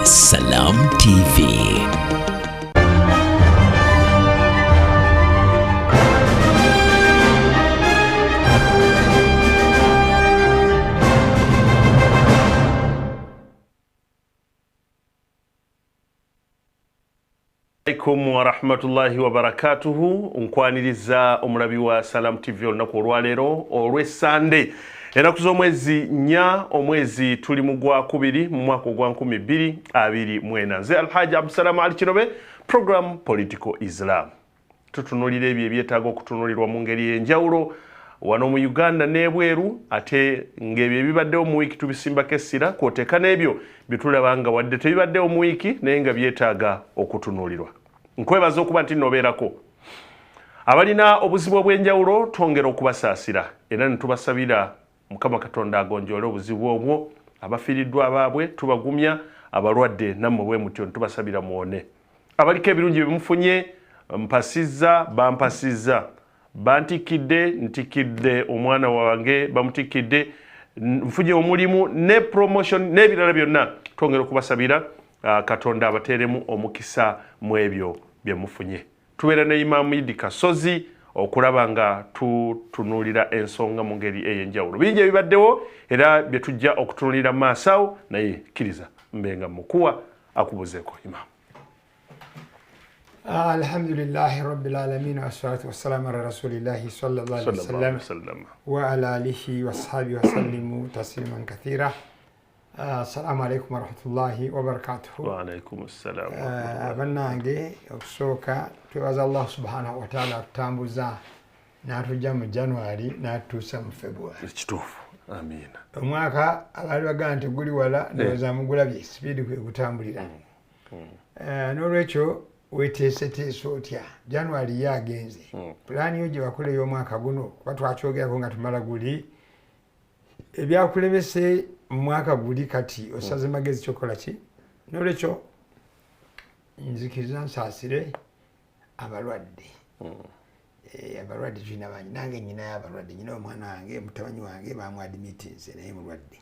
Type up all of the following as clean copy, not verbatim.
Salam TV. Alaikum wa rahmatullahi wa barakatuhu. Nkwaniriza omulabi wa Salam TV olunaku olwaleero olw'Essande enaku z'omwezi nnya omwezi tuli mu Gwakubiri mu mwaka ogwa 2024. Nze Alhaji Abdussalam Ali Kirobe, program Political Islam. Tutunulira ebyo ebyetaaga okutunulirwa mu ngeri y'enjawulo wano mu Uganda n'ebweru, ate ng'ebyo ebibaddewo mu wiiki tubisimbako essira kw'oteeka n'ebyo bye tulaba nga wadde tebibaddewo mu wiiki naye nga byetaaga okutunulirwa. Nkwebaza okuba nti nobeerako. Abalina obuzibu obw'enjawulo twongera okubasaasira era ne tubasabira Mukama Katonda agonjoole obuzibu obwo. Abafiiriddwa abaabwe tubagumya, abalwadde nammwe bwe mutyo tubasabira muwone. Abaliko ebirungi bye mufunye mpasizza bampasizza, bantikidde ntikidde omwana wange bamutikidde, nfunye omulimu ne promotion n'ebirala byonna twongera okubasabira Katonda abateeremu omukisa mu ebyo bye mufunye. Tubeera ne Imam Kasozi okulaba nga tutunuulira ensonga mu ngeri ey'enjawulo. Bingi ebibaddewo era bye tujja okutunuulira maaso awo, naye kkiriza mbenga mukuwa akubuzeeko Imam. Alhamdulillahi rabbil alamin wassalatu wassalamu ala rasulillahi sallallahu alaihi wasallam wa ala alihi washabihi wasallimu tasliman kathira. Assalamu alaikum warahmatullahi wabarakatuh. Wa alaikum assalam. Bannange okusooka twebaza Allah subhanahu wa ta'ala tutambuza n'atujja mu January n'atuusa mu February. Kituufu. Amiina. Omwaka abaali bagamba nti guli wala ndowooza mugulabye sipiidi kwe gutambulira. N'olwekyo weeteeseteese otya January yagenze. Pulaani yo gye bakola ey'omwaka guno kuba twakyogerako nga tumala guli ebyakulebese mu mwaka guli kati osaze magezi kyokola ki. N'olwekyo nzikiriza nsaasire abalwadde. Abalwadde tulina bangi, nange nyina abalwadde, nyina omwana wange mutabanyi wange bamwadimitinze naye mulwadde.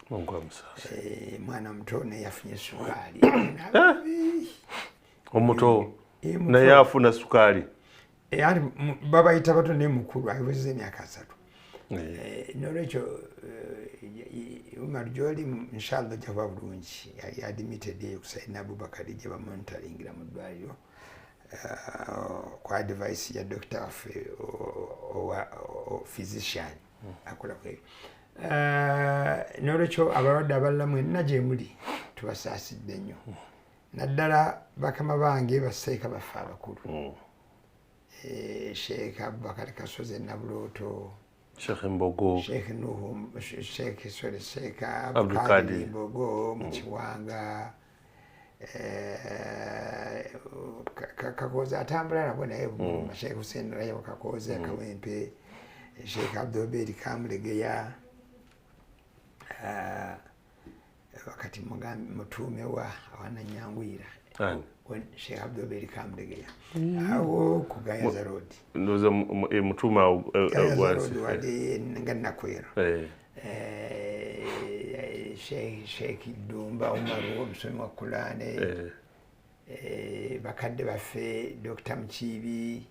Mwana muto naye yafunye sukaali. Omuto naye afuna sukaali. Babayita bato naye mukulu awezezza emyaka 3. N'olwekyo Umar gy'oli inshallah gyaba bulungi. Yali admitted ku Sayyidina Abubakari gye bamonitoringira mu ddwaliro kwa advice ya doctor waffe physician akola kwe. N'olwekyo abalwadde abalala mwenna gye muli tubasaasidde nnyo. Naddala bakama bange basseeka baffe abakulu. Sheikh Abubakar Kasozi Nabulooto, Sheikh Mbogo, Sheikh Nuhu, Sheikh Abdulkadir Mbogo mu Kiwanga, Kakozi atambula nabo naye Sheikh Hussein Rayo Kakozi Kawempe, Sheikh Abdulberi Kamulegeya, wakati mutume wa Wananyangwira Sheikh Abdulberi Kamulegeya awo ku Gayaza Road ndoza mutuma wadi nganakwera Sheikh Dumba Umaru omusomi wa Kulane bakadde baffe Dr. Mchibi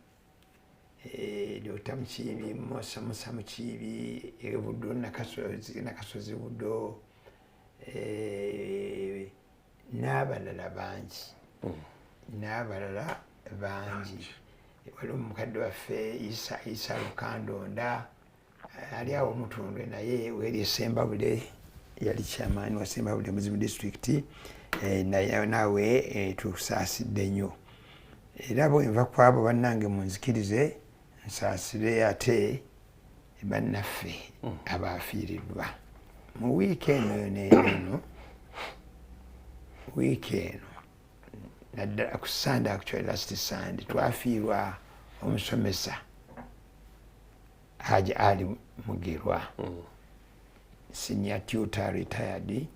Musa Mchibi Buddo Nakasozi Buddo n'abalala bangi waliwo omukadde waffe Isa Lukandonda ali awo Mutundwe naye weri Sembabule yali chairman wa Sembabule Muzimu district naye nawe tusaasidde nnyo era bwenva kwabo bannange munzikirize nsaasire ate bannaffe abafiiriddwa mu weekend naddala ku Sunday, actually last Sunday twafiirwa omusomesa Haji Ali Mugirwa, senior tutor retired,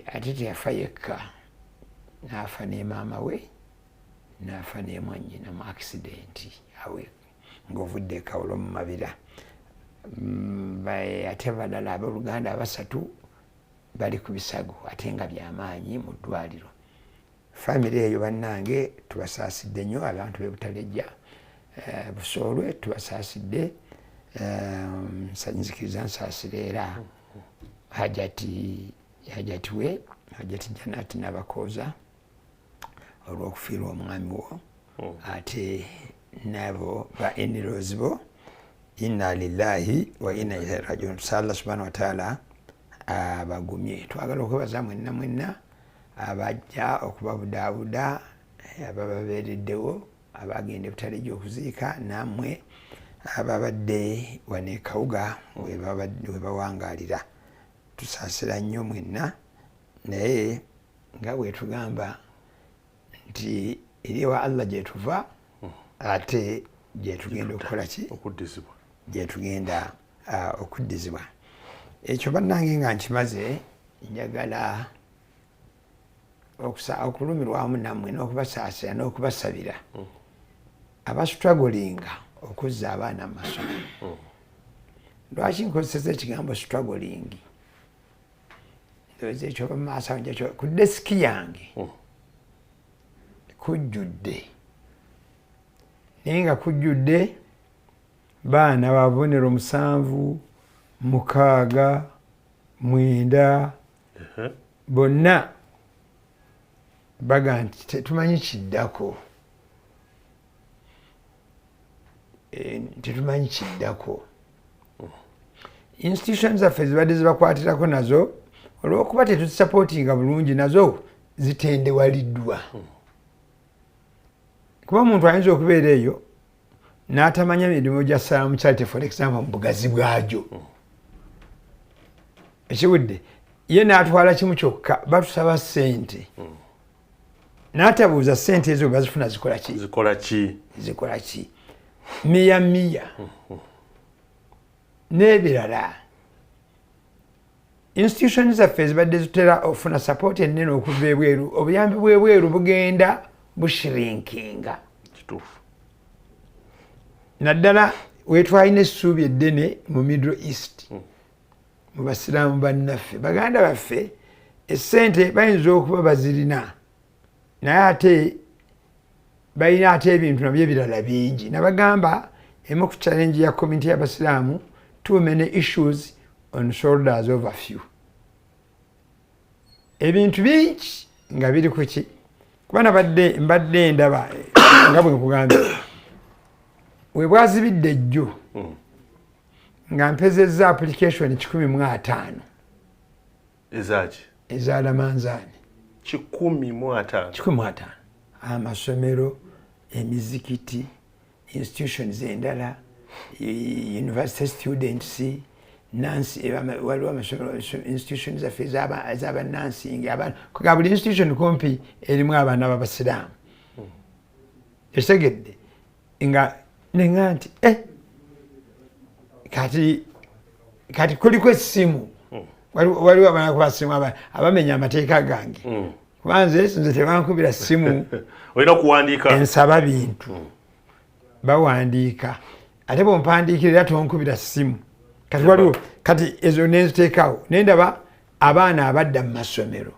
ate teyafa yekka, n'afa ne maama we n'afa ne mwannyina mu accident awe ng'ovudde e Kawulo mu mabira. Ate balala abooluganda abasatu bali ku bisago ate nga byamaanyi mu ddwaliro. Famire eyo bannange tubasaasidde nnyo, abantu b'Ebutalejja Busoolwe tubasaasidde, nzikiriza nsaasire era hajati we Hajati Janati n'abakooza olw'okufiirwa omwami wo, ate nabo ba in-laws bo, inna lillahi wa inna ilaihi rajiun. Allah subhanahu wa ta'ala abagumye. Twagala okwebaza mwenna abajja okubabudaabuda, abababeereddewo, abagenda Butalejja okuziika, nammwe ababadde wano e Kawuga we bawangaalira. Tusaasira nnyo mwenna, naye nga bwe tugamba nti eri ewa Allah gye tuva ate gye tugenda okukola ki? Okuddizibwa. Gye tugenda okuddizibwa. Ekyo bannange nga nkimaze, njagala okulumirwa wamu nammwe n'okubasaasira n'okubasabira abastrugglinga okuzza abaana mu masomero. Lwaki nkozeseza ekigambo struggling? Ndowooza ekyo bamaaso ku desiki yange kujjudde, naye nga kujjudde baana ba bubonero 7, 6, 9 bonna baga nti tetumanyi kiddako, tetumanyi kiddako. Institutions zaffe zibadde zibakwatirako nazo olw'okuba tetuzisapootinga bulungi, nazo zitendewaliddwa. Kuba omuntu ayinza okubeera eyo n'atamanya mirimu gya Salaam Charity for example mu bugazi bwagyo. Ekiwudde ye n'atwala kimu kyokka, batusaba ssente, n'atabuuza ssente ezo bazifuna zikola ki? Zikola ki? Miya n'ebirala. Institutions zaffe zibadde zitera ofuna support ennene okuva ebweru, obuyambi bw'ebweru bugenda bushrinkinga. Kituufu. Naddala wetwalina essuubi eddene mu Middle East, mu basiraamu bannaffe, baganda baffe essente bayinza okuba bazirina, naye ate balina ate ebintu nabyo ebirala bingi. Nabagamba emu ku challenge ya community y'abasiraamu, too many issues on shoulders of a few. Ebintu bingi nga biri ku ki? Kuba mbadde ndaba nga bwe nkugambye, we bwazibidde ejjo nga mpezezza application 150. Ezaki? Eza Lamanzaani. 150. Amasomero, emizikiti, institutions endala, university students, nansi waliwo amasomero institutions zaffe ez'abannansi, nga buli institution kumpi erimu abaana b'abasiraamu. Esegedde nga nenga nti kati kuliko essimu, waliwo abaana kubasimu abamenya amateeka gange, kubanze nze tebankubira ssimu. Olina okuwandiika ensaba bintu bawandiika, ate bw'ompandiikira era tonkubira ssimu. Kati waliwo kati ezo nenziteekawo, naye ndaba abaana abadda mu masomero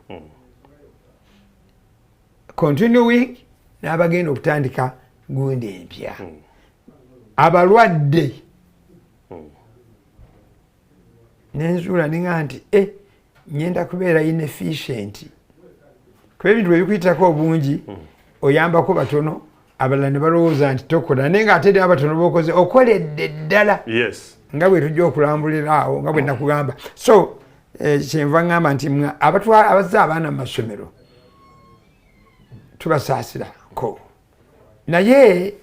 continuing n'abagenda okutandika gundi empya, abalwadde nenzuula ninga nti nyenda kubeera inefficient, kuba ebintu bwe bikuyitako obungi oyambako batono, abalala ne balowooza nti tokola, naye nga ate eri abatono b'okoze okoledde ddala. Yes. Nga bwe tujja okulambulira awo, nga bwe nakugamba. So kyenva ngamba nti abazza abaana mu masomero tubasaasirako, naye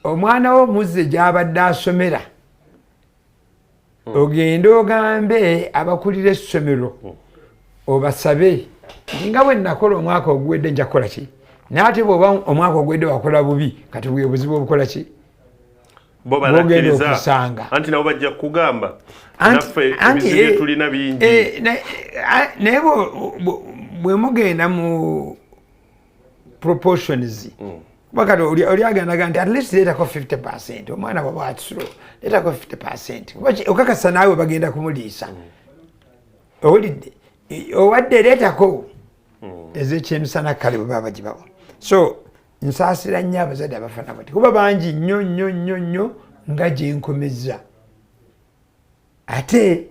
omwana wo muzze gy'abadde asomera ogende ogambe abakulira essomero obasabe nti nga bwe nakola omwaka oguwedde nja kukola ki, n'ate bw'oba omwaka oguwedde wakola bubi, kati bwe buzibu obukola ki? Bo banakkiriza anti nabo bajja kugamba naffe ebizibu tulina bingi. Naye bwe mugenda mu proportions, kuba kati oli agandaga nti at least leetako 50%, omwana bw'aba akisulo leetako 50%, kuba okakasa naawe bagenda kumuliisa. Owulidde owadde leetako ez'ekyemisana kale bwe baba bagibawa. So nsaasira nnyo abazadde abafana bati kuba bangi nnyo nga gye nkomezza ate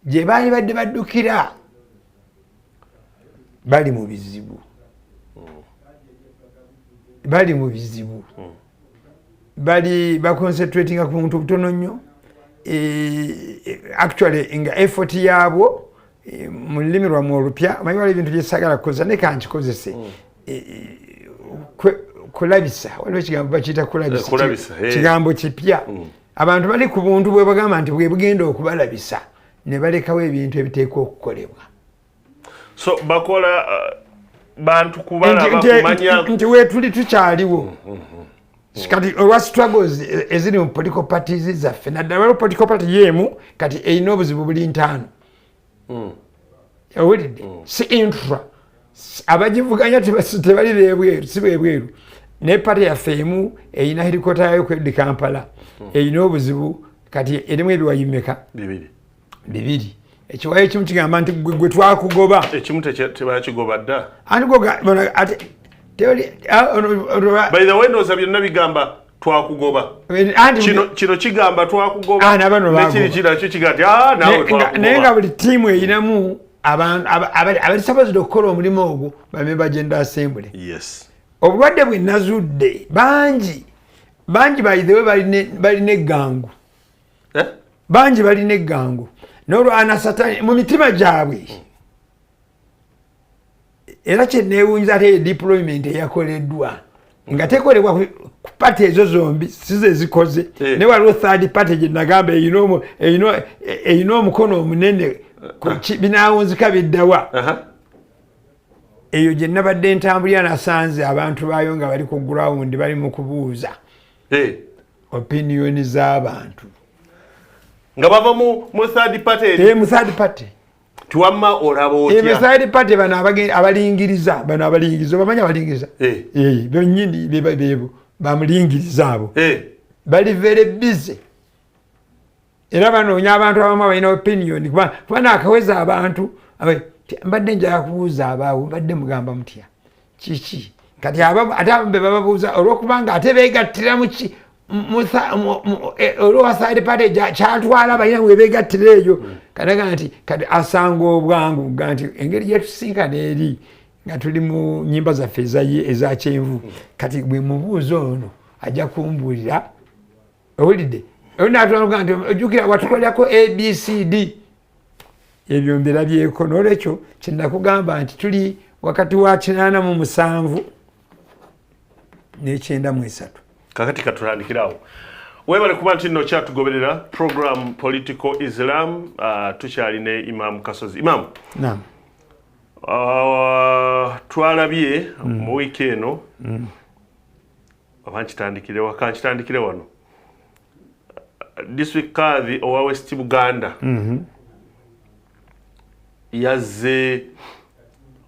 gye baali badde baddukira bali mu bizibu bali baconcentratinga ku buntu butono nnyo actually nga effort yaabwo mu lulimi lwamu olupya omanyi waliwo ebintu byesagala kukozesa naye kankikozese kulabisa waliwo ekigambo bakiyita kulabisa kigambo kipya abantu bali ku buntu bwe bagamba nti bwe bugenda okubalabisa ne balekawo ebintu ebiteekwa okukolebwa. So bakola bantu kubalaba kumanya nti weetuli tukyaliwo kati olwa struggles eziri mu political parties zaffe naddala waliwo political party yemu kati erina obuzibu buli ntaano owulidde si intra abagivuganya tebali beebweru si beebweru naye pati yaffe emu erina helikota yayo kweddi Kampala erina obuzibu kati erimu ebiwayimeka bibiri ekiwayo ekimu kigamba nti gwe twakugoba ekimu tebakigoba dda by the way ndowooza byonna bigamba twakugoba kino kigamba twakugoba nekiri kinakyo kiga nti naye nga buli tiimu erinamu abali supposed okukola omulimu ogwo bamemba General Assembly. Obulwadde bwe nazudde bangi bayidewe balina eggangu bangi balina eggangu n'olwana satani mu mitima gyabwe era kyenneewunyiza ate deployment eyakoleddwa nga tekolebwa ku pati ezo zombi size zikoze ne waliwo third party gye nagamba erina omukono omunene binaawunzika biddawa eyo gye nabadde ntambulira nasanze abantu baayo nga bali ku ground bali mu kubuuza opinioni z'abantu nga bava mu third party tuwamma olaba otya third party bano abalingiriza bamanya abalingiriza bennyini bebo bamulingiriza abo bali very busy era banoonya abantu abamu balina opinion kuba naakaweza abantu mbadde njala kubuuza abaawo mbadde mugamba mutya kiki kati ate abo be bababuuza olwokubanga ate beegattira muki olwowa third party kyatwala balina webeegattira eyo kanaga nti kati asanga obwangu ga nti engeri gyetusinkana eri nga tuli mu nnyimba zaffe eza kyenvu kati bwe mubuuza ono ajja kumbuulira owulidde natulaga nti ojjukira watukolerako ABCD ebyo mbirabyeko n'olwekyo kyenakugamba nti tuli wakati wa 87 ne93 kakati katutandikirawo webale kuba nti nno kyatugoberera program Political Islam tukyali Imam Kasozi. Imam, twalabye mu wiiki eno kankitandikire wano district kadhi owa West Buganda yazze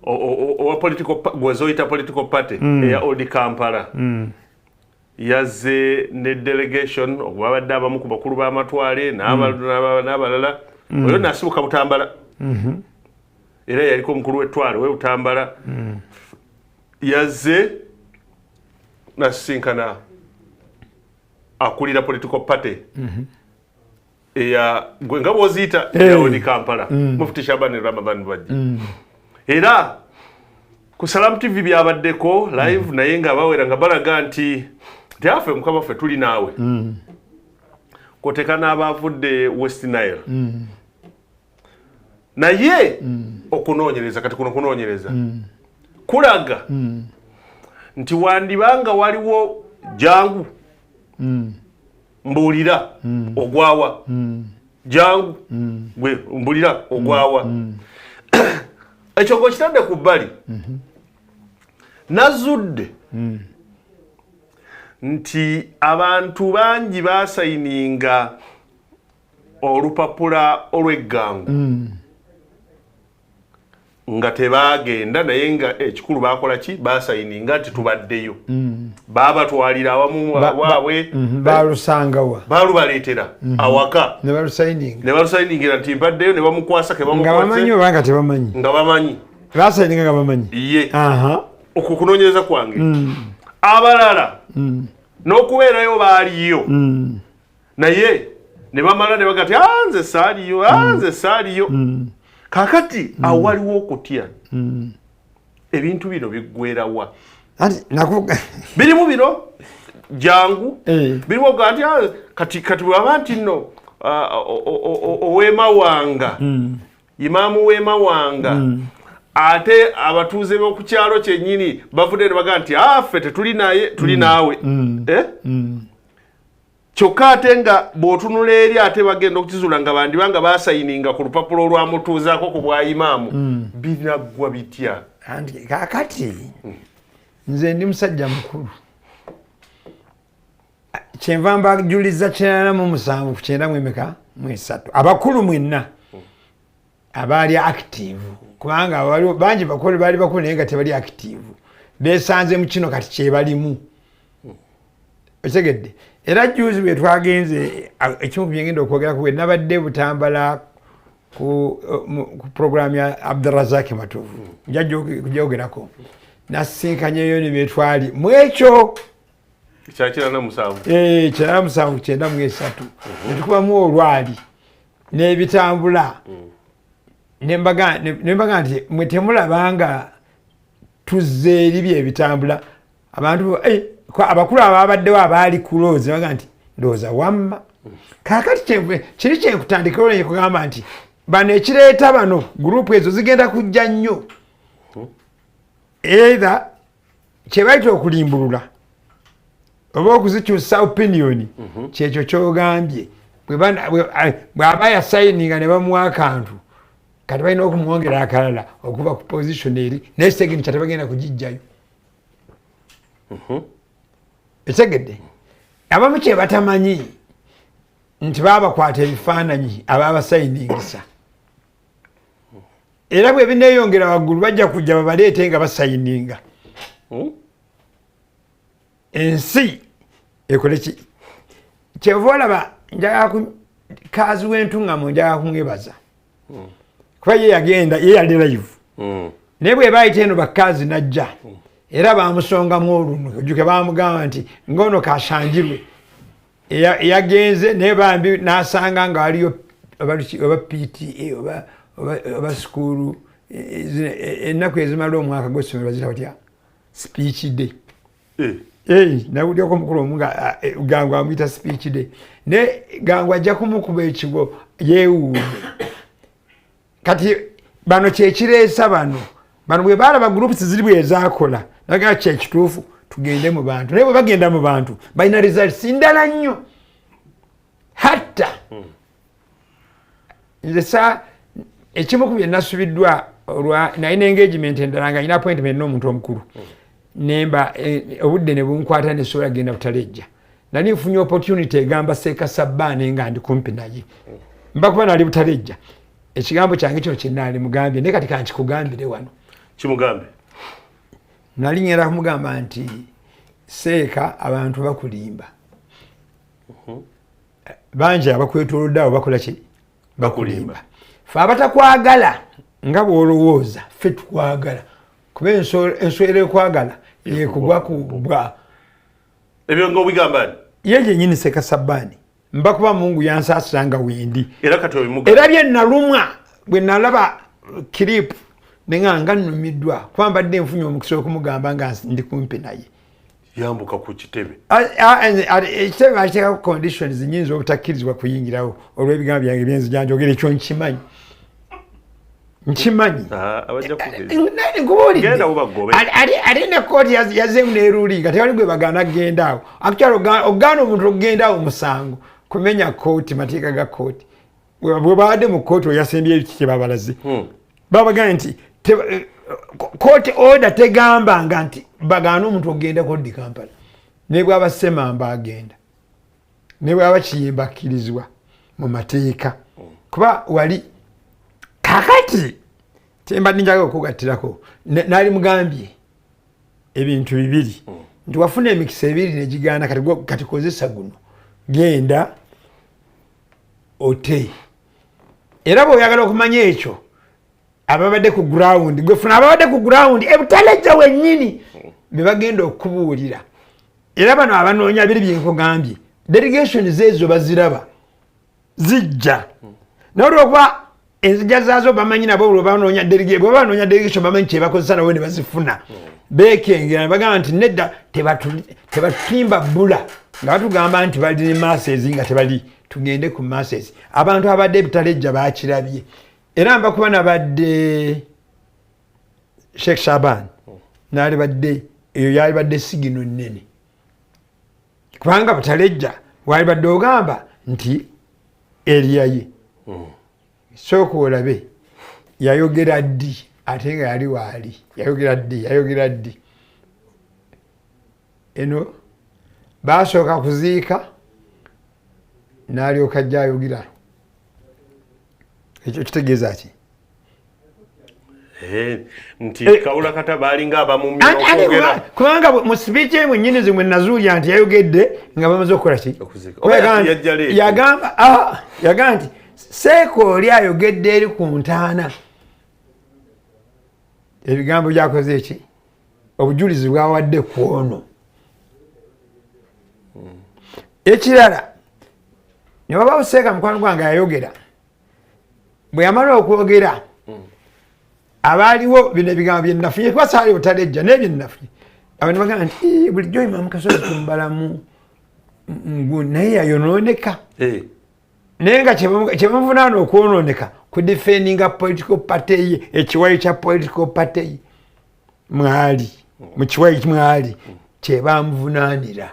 owa political party eya Old Kampala yazze ne delegation okubadde abamu ku bakulu b'amatwale n'abalala oyo nasibuka Butambala era yaliko omukulu w'ettwale we Butambala yazze nasisinkana akulira political party eya nga bw'oziyita eya Old Kampala Mufti Shabani Ramadhan Bajji era ku Salam TV byabaddeko live naye nga bawera nga balaga nti tyafe mukama ffe tuli naawe kotekana abavudde West Nile naye okunoonyereza kati kuno kunoonyereza kulaga nti wandibanga waliwo jangu mbuulira ogwawa jangu gwe mbuulira ogwawa ekyo ng'okitadde ku bbali nazudde nti abantu bangi basayininga olupapula olw'eggangu nga tebaagenda naye nga ekikulu bakola ki basayininga nti tubaddeyo babatwalira awamu waabwe balusangawa balubaleetera awaka ne balusainingira nti mbaddeyo ne bamukwasa ke nga bamanyi oba nga tebamanyi nga bamanyi basaininga nga bamanyi ye okwo kunoonyereza kwange abalala n'okubeerayo baaliyo naye ne bamala ne baga ti nze saaliyo kaakati awo waliwo okutya ebintu bino biggwerawa birimu bino jangu birimu oga nti kati bwaba nti nno ow'emawanga Imam w'emawanga ate abatuuze b'oku kyalo kyennyini bavudde ne baga nti ffe tetuli naye tuli naawe kyokka ate nga bw'otunula eri ate bagenda okukizuula nga bandibanga basayininga ku lupapula olwamutuuzaako ku bwa imaamu binaggwa bitya kaakati nze ndi musajja mukulu kyenva mbajuliza 97 ku 93 abakulu mwenna abaali active kubanga waliwo bangi bakulu baali bakulu naye nga tebali active beesanze mu kino kati kyebalimu okitegedde era juzi bwe twagenze ekimu ku byengenda okwogera ku nabadde Butambala ku programu ya Abdurazak Matuvu njajja okugyogerako nasinkanyeyo ne betwali mu ekyo kyakirana musanvu 93 netukubamu olwali n'ebitambula nembaga nti mwe temulabanga tuzze eri byebitambula abantu abakulu ababaddewo abaali kuloozi baga nti ndowooza wamma kaakati kiri kyenkutandikawo nekugamba nti bano ekireeta bano gurupu ezo zigenda kujja nnyo either kyebayita okulimbulula oba okuzikyusa opinioni kyekyo kyogambye bw'aba yasayininga ne bamuwa akantu kati balina okumwongera akalala okuva ku position eri naye segini kyatebagenda kugijjayo ekitegedde abamu kye batamanyi nti baabakwata ebifaananyi abaabasayiningisa era bwe bineeyongera waggulu bajja kujja babaleete nga basayininga ensi ekole ki kyeva olaba njagala kaazi w'entuŋŋamo njagala kumwebaza kuba ye yagenda ye yali live naye bwe baayita eno bakaazi najja era bamusongamu olunwe ojuke bamugamba nti ngono kashanjirwe yagenze naye bambi n'asanga nga waliyo oba PTA oba sikuulu ennaku ezimala omwaka gw'essomero bazita batya speech day nawulyako omukulu omu nga gangu amuyita speech day naye gangu ajja kumukuba ekigo yeewuume kati bano kyekireesa bano bwe baalaba groups ziri bwe ezaakola nagaa kyekituufu tugende mu bantu naye bwe bagenda mu bantu balina results ndala nnyo hatta nze ekimu ku bye nasubiddwa nalina engagement endala nga nina appointment n'omuntu omukulu nemba obudde ne bunkwata nesobola genda butalejja nali nfunye opportunity egamba Seeka Sabbaane nga ndi kumpi naye mbakuba nali butalejja ekigambo kyange kino kyenaali mugambye naye kati kankikugambire wano kimugambe nali ngenda kumugamba nti Seeka abantu bakulimba bangi abakwetoloddeawo bakola ki bakulimba fe abatakwagala nga bw'olowooza ffe tukwagala kuba enswera ekwagala yekugwa kubwa ebyo ng'obigamba ye gyenyini Seeka Sabbaani mbakuba Mungu yansaasira nga wendi era bye nalumwa bwe nalaba kiripu nga nnumiddwa kuba mbadde nfunye omukisa okumugamba nga ndi kumpi naye yambuka ku kitebe ekitebe bakiteekaku conditions nyinza obutakkirizibwa kuyingirawo olw'ebigambo byange byenzijjanjogera ekyo nkimanyi ali ne kooti yazeemu neerulinga tewali gwe bagaana kugendaawo actually ogaana omuntu okugendaawo musango kumenya kooti mateeka ga kooti bwe babadde mu kooti oyasembye ekiki kye babalaze babagana nti kooti order tegambanga nti bagaana omuntu okugenda koddi Kampala ne bwaba Ssemamba agenda ne bwaba Kiyimba akkirizibwa mu mateeka kuba wali kakati mbadde njagala okugattirako nali mugambye ebintu bibiri nti wafuna emikisa ebiri ne gigaana kati kozesa guno genda ote era bw'oyagala okumanya ekyo ababadde ku ground gwefuna ababadde ku ground ebutalejja wennyini be bagenda okubuulira era bano abanoonya biri byenkugambye delegation zeezo baziraba zijja n'olwokuba enzija zaazo bamanyi nabo bwe banoonya delegation bamanyi kyebakozesa nawe ne bazifuna beekengera bagamba nti nedda tebatutimba bbula nga batugamba nti bali ne masses nga tebali tugende ku masses abantu abadde ebitalejja bakirabye era mbakuba nabadde Sheikh Shaban naali badde eyo yali badde sigino nnene kubanga butalejja wali badde ogamba nti eriyaye sooka olabe yayogera ddi ate nga yali waali yayogera ddi eno basooka kuziika n'alyoka ajja ayogera ekyo kitegeeza ki nti kawula kata baalinga abamumira kubanga mu sipiiki emwe nnyini zimwe nazuulya nti yayogedde nga bamaze okukola ki yagamba nti seeko oli ayogedde eri ku ntaana ebigambo byakoze eki obujulizi bwawadde ku ono ekirala ne baba buseeka mukwano gwange yayogera bwe yamala okwogera abaaliwo bino ebigambo bye nnafunye kuba saali butalejja naye bye nnafunye abantu bagamba nti bulijjo Imam Kasozi tumubalamu naye yayonooneka naye nga kyebamuvunaana okwonooneka kudefendinga political party ye ekiwayi kya political party mwali mu kiwayi mwali kyebamuvunaanira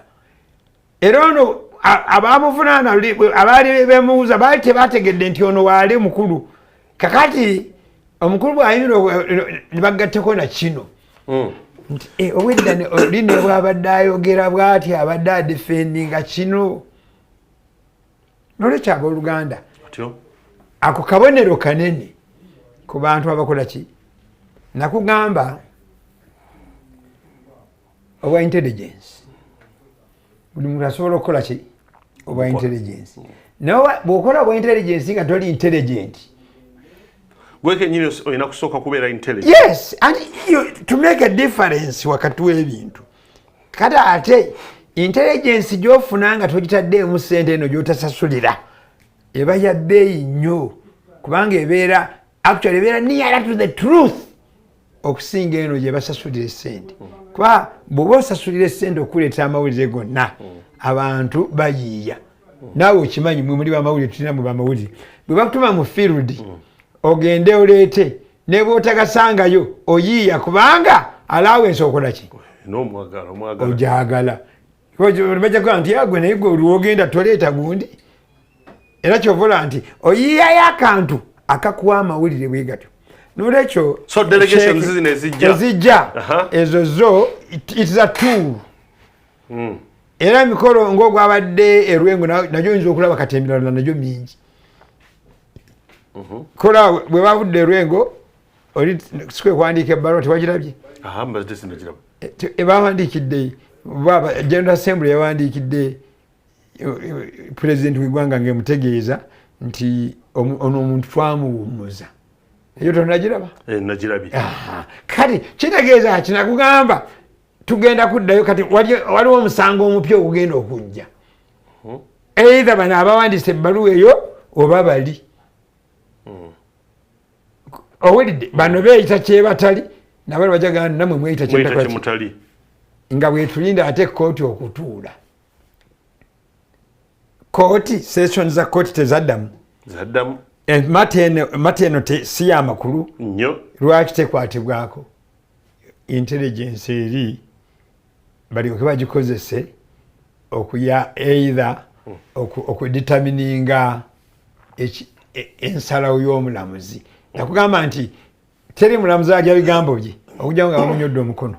era ono abamuvunaana abaali bemubuuza baali tebategedde nti ono waali mukulu kakati omukulu bw'ayimira ne bagatteko na kino nti obwedda oli ne bw'abadde ayogera bw'ati abadde adefendinga kino nolwekyo abooluganda ako kabonero kanene ku bantu abakola ki nakugamba obwa intelligence buli muntu asobola okukola ki obwa intelligence nawe bw'okola obwa intelligence nga toli intelligent gweke nyini olina kusooka kubeera intelligent yes and to make a difference wakati w'ebintu kati ate intelligence gy'ofuna nga togitaddeemu ssente eno gy'otasasulira eba ya bbeeyi nnyo kubanga ebeera actually ebeera nearer to the truth okusinga eno gye basasulira essente kuba bw'oba osasulira essente okuleeta amawulire gonna abantu bayiiya naawe okimanyi mwe muli bamawulire tulina mu bamawulire bwe bakutuma mu field ogende oleete ne bw'otagasangayo oyiiya kubanga allowance okola ki ojagala bajja kuba nti agwe naye gwe olwogenda toleeta gundi era kyovola nti oyiiyayo akantu akakuwa amawulire bwe gatyo nolwekyo ezijja ezo zo it is a tool era emikolo ng'ogwabadde erwengo nagyo oyinza okulaba kati emirala nagyo mingi kola bwe bavudde erwengo oli sikwe kuwandiika ebbaluwa tewagirabye ebawandiikidde General Assembly yawandiikidde President w'eggwanga ng'emutegeeza nti ono omuntu twamuwummuza eyo tonagiraba nagirabye kati kitegeeza kinakugamba tugenda kuddayo kati waliwo omusango omupya ogugenda okujja either bano abawandiisa ebbaluwa eyo oba bali owulidde bano beeyita kyebatali nabali bajagana namwe mweyita kyemutali nga bwetulinda ate kooti okutuula kooti session za kooti tezaddamu mateno si yamakulu lwaki tekwatibwako intelligence eri balioke bagikozese okuya either okudetamininga ensalawo y'omulamuzi nakugamba nti teri mulamuzi alya bigambo bye okujja nga bamunyodde omukono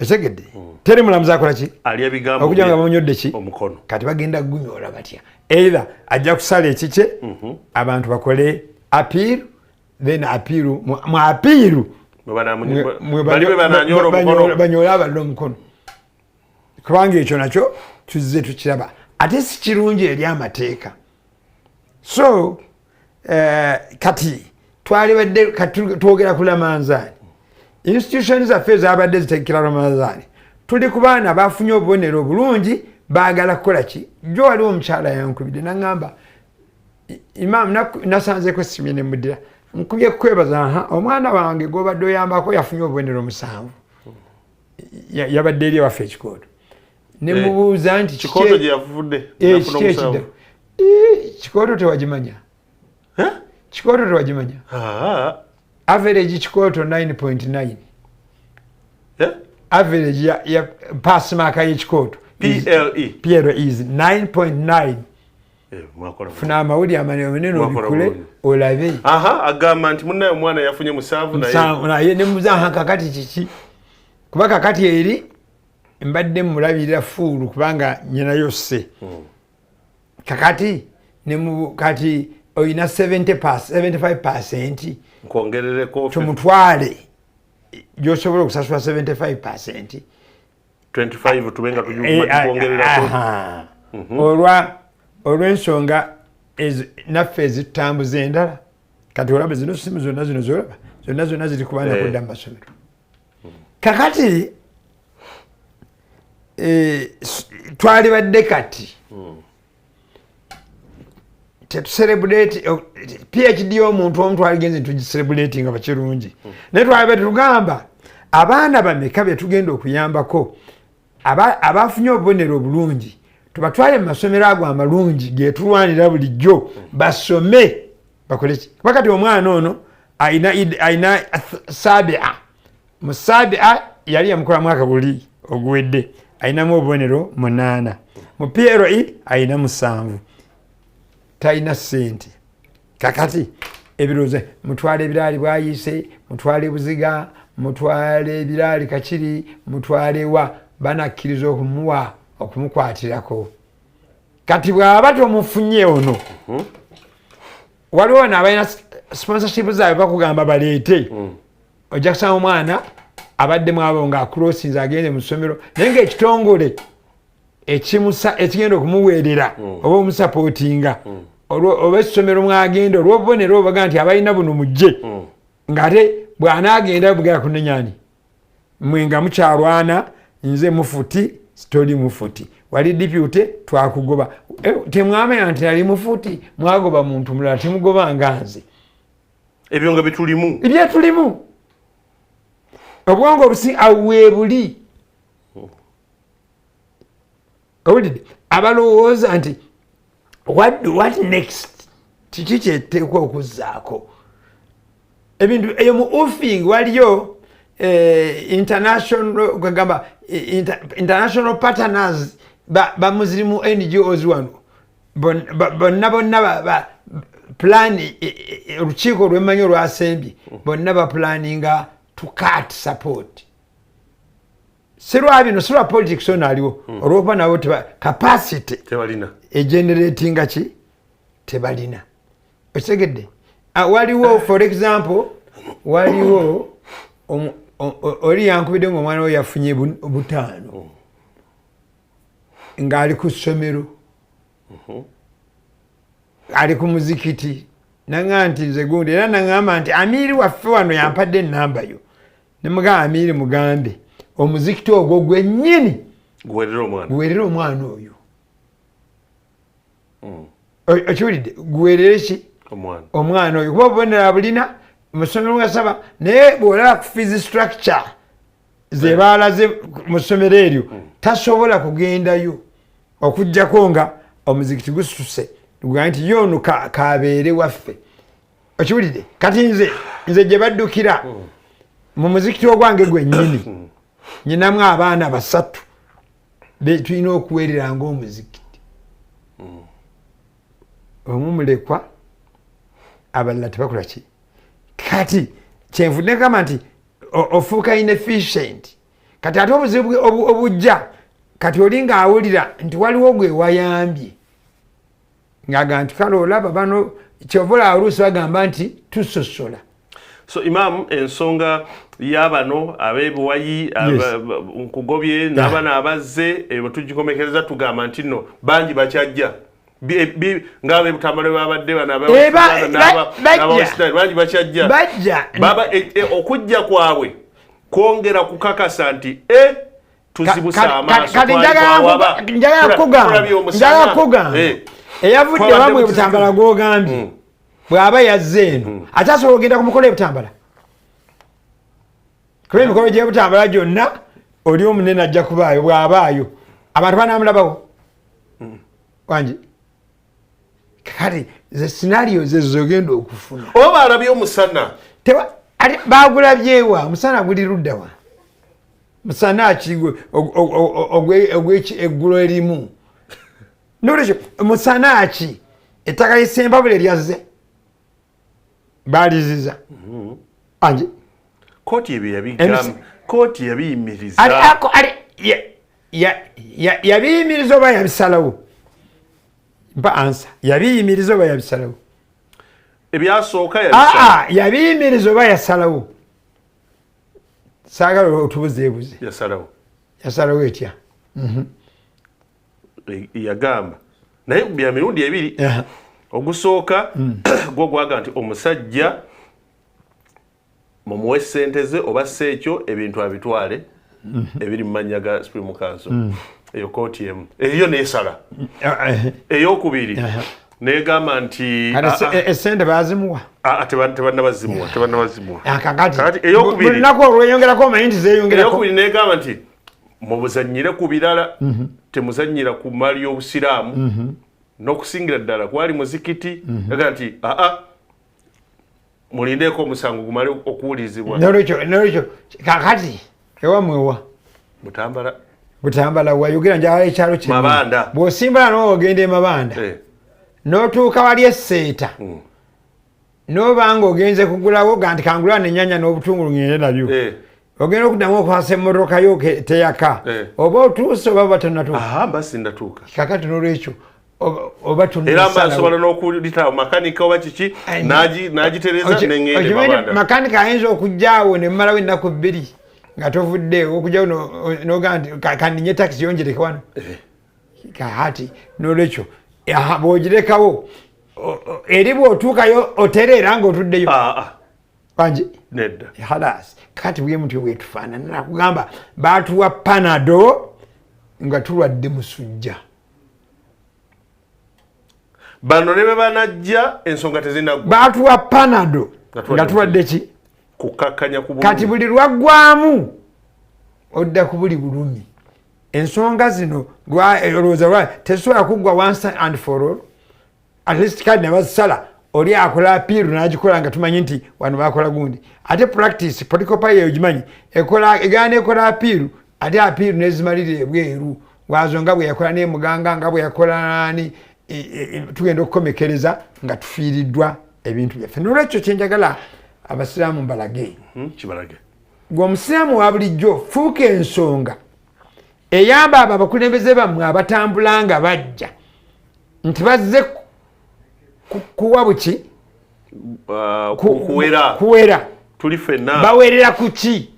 etegedde teri mulamuzi akola ki okujja nga bamunyodde ki omukono kati bagenda gunyola batya either ajja kusala ekikye abantu bakole appeal then appeal mu appeal banyola abalala omukono kubanga ekyo nakyo tuzze tukiraba ate si kirungi eri amateeka so kati twalibadde twogera ku Ramanzaani institution zaffe zabadde zitekera Ramanzaani tuli ku baana bafunye obubonero obulungi baagala kukola ki jo waliwo omukyala yankubidde naŋŋamba Imam nasanzeko simye ne muddira nkubye kukwebaza omwana wange gw'obadde oyambako yafunye obubonero 7 yabadde eri ewaffe ekikooto ne mubuuza nti kikooto gye yavudde kikooto tewagimanya kikooto tewagimanya average kikooto 9.9 average ya pass mark y'ekikooto PLE is 9.9 funa amawulire amanene obikule olabe agamba nti munnaye omwana yafunye 7 naye ne muzaha kakati kiki kuba kakati eri mbadde mulabirira fuulu kubanga nyina yosse kakati ne kati oyina 75% nkwongerereko tumutwale gyosobola okusasula 75% 25 tubenga tukwongererako olw'ensonga naffe ezitambuza endala kati olaba zino simu zonna zolaba zonna ziri kubaana kudda mu masomero kakati twalibadde kati tetucelebrate PhD y'omuntu omu twaligenze tugicelebulati nga bakirungi naye twalibadde tugamba abaana bameka be tugenda okuyambako abafunye obubonero obulungi tubatwale mu masomero ago amalungi getulwanira bulijjo basome bakoleki kuba kati omwana ono ayina sabia mu sabia yali yamukola mwaka guli oguwedde ayinamu obubonero 8 mu PLE ayina 7 talina ssente kakati ebiroze mutwale ebiraali bwayise mutwale buziga mutwale ebiraali kakiri mutwale wa banakkiriza okumukwatirako kati bw'aba tomufunye ono waliwo n'abalina sponsorship zaabwe bakugamba baleete ojja kusanga omwana abaddemu abo ng'akulosinze agende mu ssomero naye ng'ekitongole ekigenda okumuweerera oba omusapootinga oba essomero mwagenda olw'obubonero obaga nti abalina buno mujje ng'ate bw'anaagenda bugera kunenyani mwe nga mukyalwana nze mufuti sitoli mufuti wali deputy twakugoba temwamanya nti ali mufuti mwagoba muntu mulala temugoba nga nze ebyo nga bitulimu ebyetulimu obwongo obusi aweebuli owulidde abalowooza nti what next kiki kyeteekwa okuzzaako ebintu eyo mu offing waliyo international partners bamuzirimu NGOs wano bonna plan olukiiko olw'emmanyi olwasembye bonna baplaninga to cut support sirwa bino sirwa politics ono aliwo olwokuba nabo capacity tebalina egeneratinga ki tebalina okitegedde waliwo for example waliwo oli yankubidde ng'omwana we yafunye 5 ng'ali ku ssomero ali ku muzikiti naŋŋamba nti nze gundi era naŋŋamba nti amiiri waffe wano yampadde ennamba yo ne mugamba amiiri mugambe omuzikiti ogwo gwennyini guweerera omwana oyo okiwulidde guweerere ki omwana oyo kuba obubonera bulina mu ssomero mwasaba naye bw'olaba ku fees structure ze baalaze mu ssomero eryo tasobola kugendayo okuggyako nga omuzikiti gususe gugaa nti yoonu kabeere waffe okiwulidde kati nze gye baddukira mu muzikiti ogwange gwennyini nyinamu abaana 3 tulina okuweerera ng'omuzikiti omu mulekwa abalala tebakola ki kati kyenvudde nkama nti ofuuka inefficient kati ate obuzibu obujja kati oli ng'awulira nti waliwo gwe wayambye ng'agamba nti kale olaba bano kyova olaba oluusi bagamba nti tusosola So Imam ensonga yabano abebuwayi nkugobye n'abana abazze tugikomekereza tugamba nti no bangi bakyajja ngabe butambale babadde bana bangi bakyajja baba okujja kwabwe kwongera kukakasa nti tuzibusa amaaso njagala kugamba eyavudde bamwe butambala gwogambye bw'aba yazze eno ate asobola ogenda kumukola ebutambala kuba emikolo gy'ebutambala gyonna oli omunene ajja kubaayo bw'abaayo abantu banamulabawo wangi kale ze sinario zezogenda okufuna oba balabye omusana bagulabyewa omusana guli luddawa musana ki ogw'eggulo erimu nolekyo musana ki ettaka ly'Essembabule lyazze baliziza anje kooti yabiyimiriza yabiyimiriza oba yabisalawo mpa ansa yabiyimiriza oba yabisalawo ebyasooka yabiyimiriza oba yasalawo saagala otubuzeebuze yasalawo etya yagamba naye bya mirundi ebiri ogusooka gwo gwaga nti omusajja mumuwe ssente ze oba sekyo ebintu abitwale ebiri mu mannya ga Supreme Council eyo kooti emu eyo neesala eyokubiri negamba nti essente bazimuwa tebannabazimuwa kakati eyokubiri olweyongerako omanyi nti zeyongerako eyokubiri negamba nti mubuzannyire ku birala temuzannyira ku mali y'obusiraamu n'okusingira ddala kwali muzikiti aga nti mulindeeko omusango gumale okuwulizibwa nolwekyo kakati ewamwewa butambala wayogera njagala ekyalo kye mabanda bw'osimbala n'ogenda emabanda n'otuuka wali esseeta n'obanga ogenze kugulawo ga nti kangula n'ennyanya n'obutungulu ngende nabyo ogenda okuddamu okwasa emmotoka yo teyaka oba otuuse oba batonatuuka basindatuuka kakati n'olwekyo oba era mbasobola n'okulita makanika oba kiki n'agitereza n'engende mabanda makanika ayinza okujjaawo ne mmalawo ennaku bbiri nga tovuddeewo okujjawo nogaa nti kandinye takisi yongereka wano kahati n'olwekyo bw'ogirekawo eri bw'otuukayo otereera ng'otuddeyo wanje nedda halas kati bwe mutyo bwetufaanana nakugamba baatuwa panado nga tulwadde musujja bano ne bebanajja ensonga tezinagwa baatuwa panado nga tulwadde ki kukakkanya ku kati buli lwaggwamu odda ku buli bulumi ensonga zino olowooza tezisobola kuggwa once and for all at least kati ne bazisala oli akola apiiru n'agikola nga tumanyi nti wano bakola gundi ate practice political party egimanyi egaana ekola apiiru ate apiiru nezimalira ebweru wazo nga bwe yakola n'emuganga nga bwe yakola nani tugenda okukomekereza nga tufiiriddwa ebintu byaffe nolwekyo kyenjagala abasiraamu mbalage gwe omusiraamu wa bulijjo fuuka ensonga eyamba abo abakulembeze bammwe abatambula nga bajja nti bazze kuwa buki kuwera tuli ffenna bawerera ku ki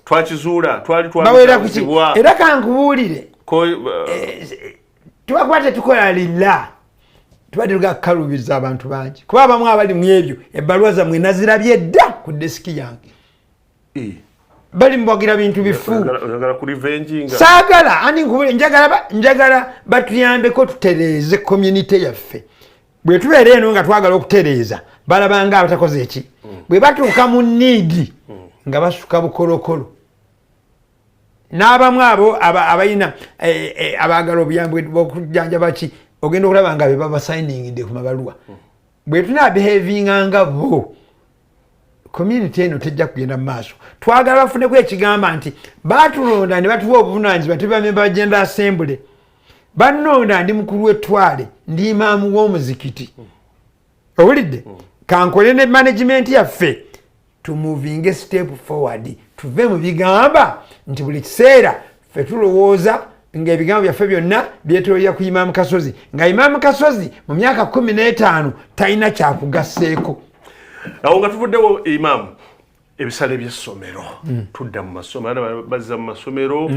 twakizuula bawerera ku ki era kankubuulire tubakuba tetukola lilla tubadde tugakukaluubiriza abantu bangi kuba abamu abali mu ebyo ebbaluwa zammwe nazirabye dda ku desiki yange bali mubwagira bintu bifu saagala andi nkubule njagala batuyambeko tutereeze community yaffe bwe tubeera eno nga twagala okutereeza balabanga abatakoze eki bwe batuuka mu niidi nga basuka bukolokolo n'abamu abo abalina abaagala obuyambi bw'okujjanjaba ki ogenda okulaba nga be babasayiningidde ku mabaluwa bwe tunaabehavinga bo community eno tejja kugenda mu maaso twagala bafuneko ekigamba nti baatulonda ne batuwa obuvunaanyizibwa tuli bamemba ba General Assembly bannonda ndi mukulu w'ettwale ndi imaamu w'omuzikiti owulidde kankole ne management yaffe tumuvinge step forward tuve mu bigamba nti buli kiseera ffe tulowooza ng'ebigambo byaffe byonna byetoolera ku Imam Kasozi nga Imam Kasozi mu myaka 15 talina kyakugasseeko awo nga tuvuddewo Imam ebisale by'essomero tudda mu masomero bazza mu masomero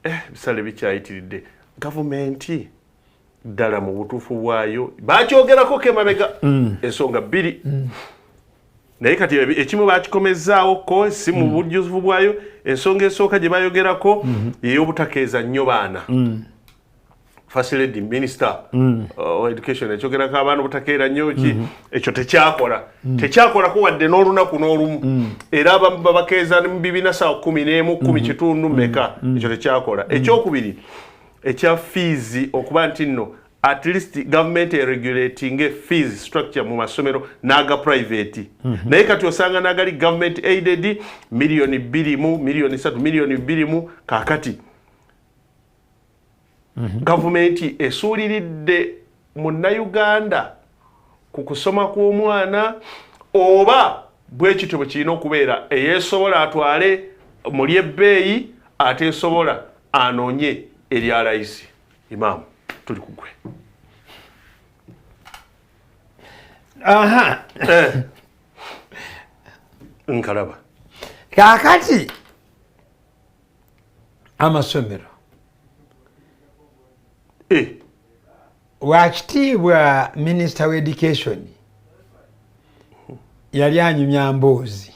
ebisale bikyayitiridde gavumenti ddala mu butuufu bwayo bakyogerako kemabega ensonga bbiri naye kati ekimu bakikomezaawo ko si mu bujjuvu bwayo ensonga esooka gye bayogerako ey'obutakeeza nnyo baana First Lady Minister of Education ekyogerako abaana obutakeera nnyo ki ekyo tekyakolako wadde n'olunaku n'olumu era abamu babakeeza mu bibiina saa 11 10 meka ekyo tekyakola ekyokubiri ekya fees okuba nti nno at least government regulating fees structure mu masomero naga private naye kati osanga nagali government aided milioni 2 mu milioni 3 milioni 2 mu kakati gavumenti esuuliridde munnayuganda ku kusoma kw'omwana oba bwekityo bwe kirina okubeera eyeesobola atwale muli ebbeeyi ateesobola anoonye erya layisi. Imam tuli kugwe. Aha. Nkalaba. Kakati amasomero wakitiibwa Minister of Education yali anyumya mboozi.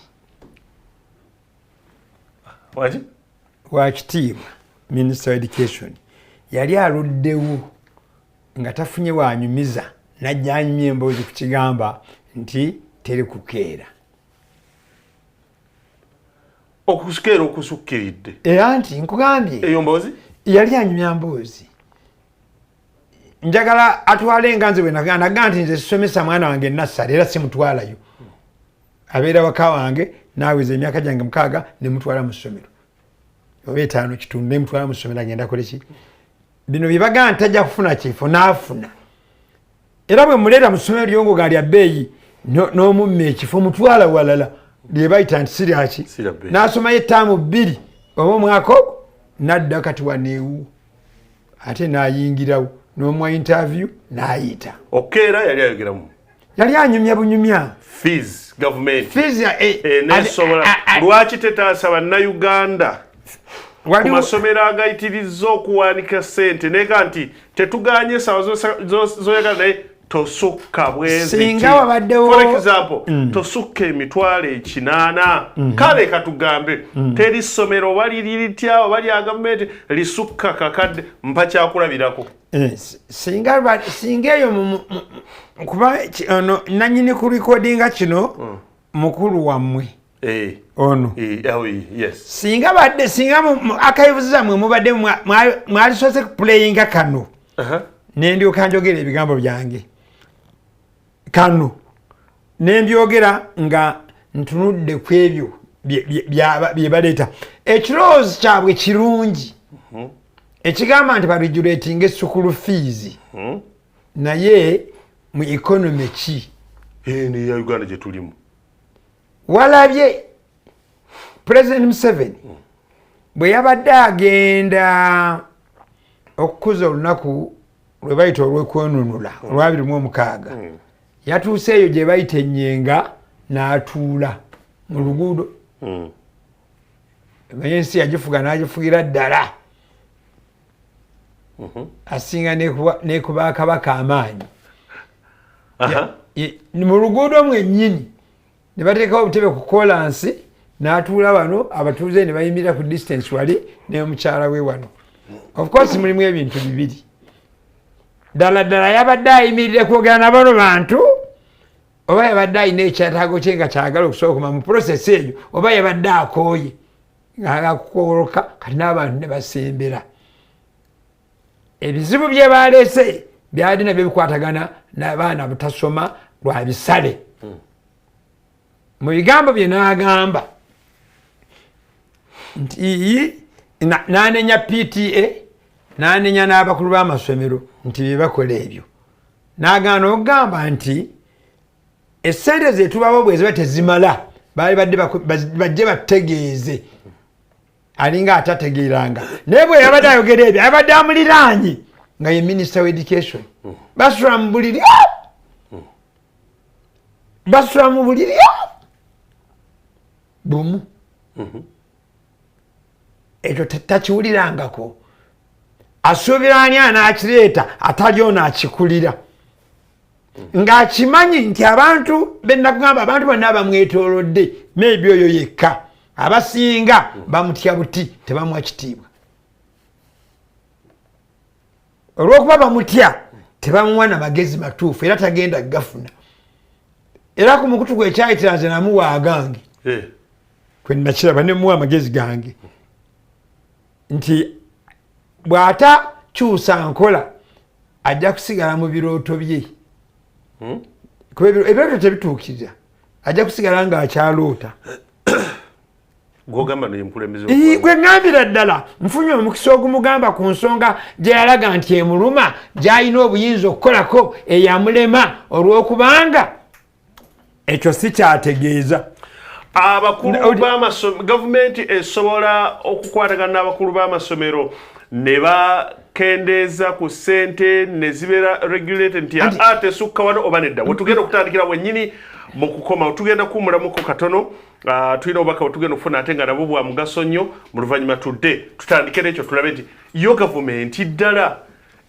Wakitiibwa Minister of Education yali aluddewo nga tafunye wanyumiza najja anyumya emboozi ku kigamba nti teri kukeera. Okusukeera okusukkiridde. Era nti nkugambye eyo mboozi yali anyumya mboozi. Njagala atwale enganze we naga nti nze sisomesa mwana wange nassale era simutwalayo. Abeera waka wange naaweza emyaka gyange 6 ne mutwala mu ssomero. Oba 5 kitundu ne mutwala mu ssomero agenda kole ki? Bino bibaga ntajja kufuna kifo naafuna. Era bwe muleeta mu ssomero lyongo gali abbeeyi n'omumme ekifo mutwala walala lye bayita nti siraki. N'asomayo ettaamu 2 oba omwaka n'adda kati waneewu ate n'ayingirawo n'omwa interview n'ayita. Okeera yali ayogeramu. Yali anyumya bunyumya. Fees government. Fees nesobola lwaki tetaasa bannayuganda ku masomero agayitirizza okuwanika ssente neka nti tetuganye sawa zoyagala naye tosukka bwezi. Singa wabaddewo for example tosukka emitwalo 8 kale katugambe teri ssomero oba liritya oba lya gavumenti lisukka kakadde mpa kyakulabirako. Singa eyo kuba nanyini ku recordinga kino mukulu wammwe ono yes. Singa akayivuza mwe mubadde mwalisoose kuplayinga kano nendyoka njogera ebigambo byange kano nembyogera nga ntunudde ku ebyo bye baleeta ekirowoozo kyabwe kirungi ekigamba nti baregulatinga school fees naye mu economy ki ni ya Uganda gye tulimu walabye President Museveni bwe yabadde agenda okukuza olunaku lwe bayita olw'okwenunula olwa 2016 yatuuseeyo gye bayita Enyenga n'atuula mu luguudo naye ensi yagifuga n'agifugira ddala asinga nekuba Kabaka amaanyi mu luguudo mwennyini ne bateekawo obutebe ku kolansi n'atuula wano abatuuze ne bayimirira ku distance wali ne mukyala we wano. Of course mulimu ebintu bibiri ddala yabadde ayimirire kwogera na bano bantu oba yabadde alina ekyetaago kye nga kyagala okusookoma mu process eyo oba yabadde akooye ng'akukoloka kati n'abantu ne basembera. Ebizibu bye baleese byali nabyo bikwatagana n'abaana butasoma lwa bisale. Mu bigambo bye n'agamba nti n'anenya PTA n'anenya n'abakulu b'amasomero nti bye bakola ebyo. N'agaana okugamba nti essente ze tubawo bwe ziba tezimala baali badde bajje bategeeze alinga atategeeranga naye bwe yabadde ayogera ebyo yabadde amuliraanye nga ye Minister of Education basula mu buliri basula mu buliri bumu ekyo takiwulirangako asuubira ani anaakireeta atali ono akikulira ng'akimanyi nti abantu benakugamba abantu bonna bamwetoolodde maybe oyo yekka abasinga bamutya buti tebamuwa kitiibwa olw'okuba bamutya tebamuwa na magezi matuufu era tagenda gafuna era ku mukutu gwe ekyayitira nze namuwa agange kwe nakiraba nemuwa amagezi gange nti bw'atakyusa nkola ajja kusigala mu birooto bye ebirooto tebituukirira ajja kusigala ng'akyaloota gwe ŋŋambira ddala nfunye omukisa ogumugamba ku nsonga gye yalaga nti emuluma gy'alina obuyinza okukolako eyamulema olw'okubanga ekyo si kyategeeza abakulu b'amasomero gavumenti esobola okukwatagana n'abakulu b'amasomero ne bakendeeza ku ssente ne zibeera regulated nti tesukka wano oba nedda wetugenda okutandikira wennyini mu kukoma tugenda kuwumulamuko katono tulina obubaka bwetugenda okufuna ate nga nabwo bwa mugaso nnyo mu luvannyuma tudde tutandike n'ekyo tulabe nti yo gavumenti ddala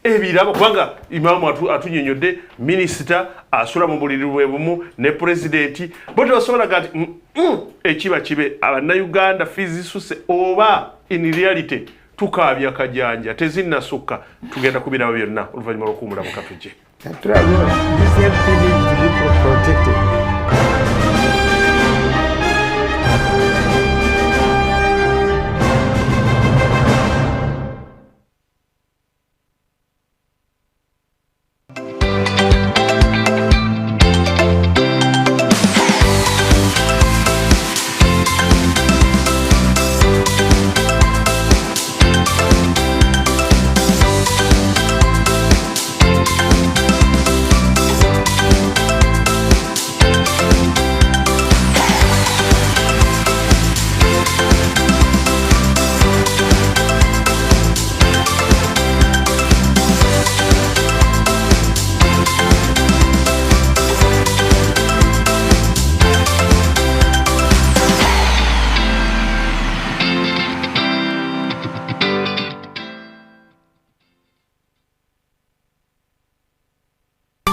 ebirabo kubanga Imam atunyonyodde minisita asula mu buliri bwe bumu ne pulezidenti bo tebasobolaga nti ekiba kibe abannayuganda fiizi zisuse oba in reality tukaabya kajanja tezinnasukka tugenda kubiraba byonna oluvannyuma lw'okuwumula mu katuje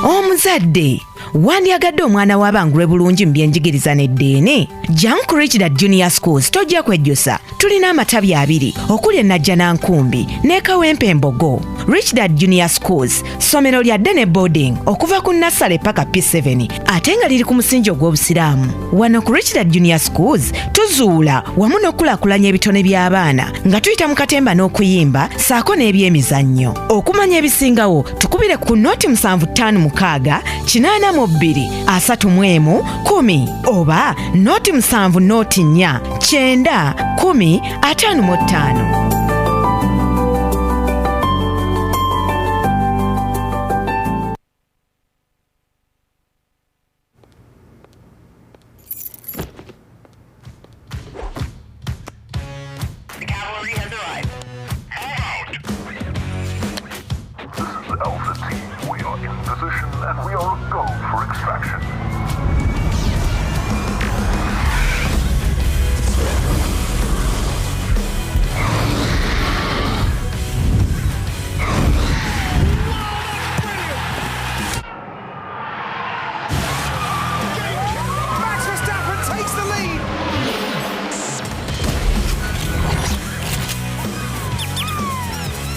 Omuzadde wandyagadde omwana w'abangulwe bulungi mu byenjigiriza n'eddeene janku Richard Junior Schools tojja kwejjusa tulina amatabi 2 okuli e Najjanankumbi ne Kawempe Embogo. Richard Junior Schools ssomero lya ddene boarding okuva ku nnassale paka P7 ate nga liri ku musingi ogw'obusiraamu. Wano ku Richard Junior Schools tuzuula wamu n'okulaakulanya ebitone by'abaana nga tuyita mu katemba n'okuyimba saako n'ebyemizannyo. Okumanya ebisingawo tukubire ku noti 756 8 2 31 10 oba noti 7 noti 4 9 10 55.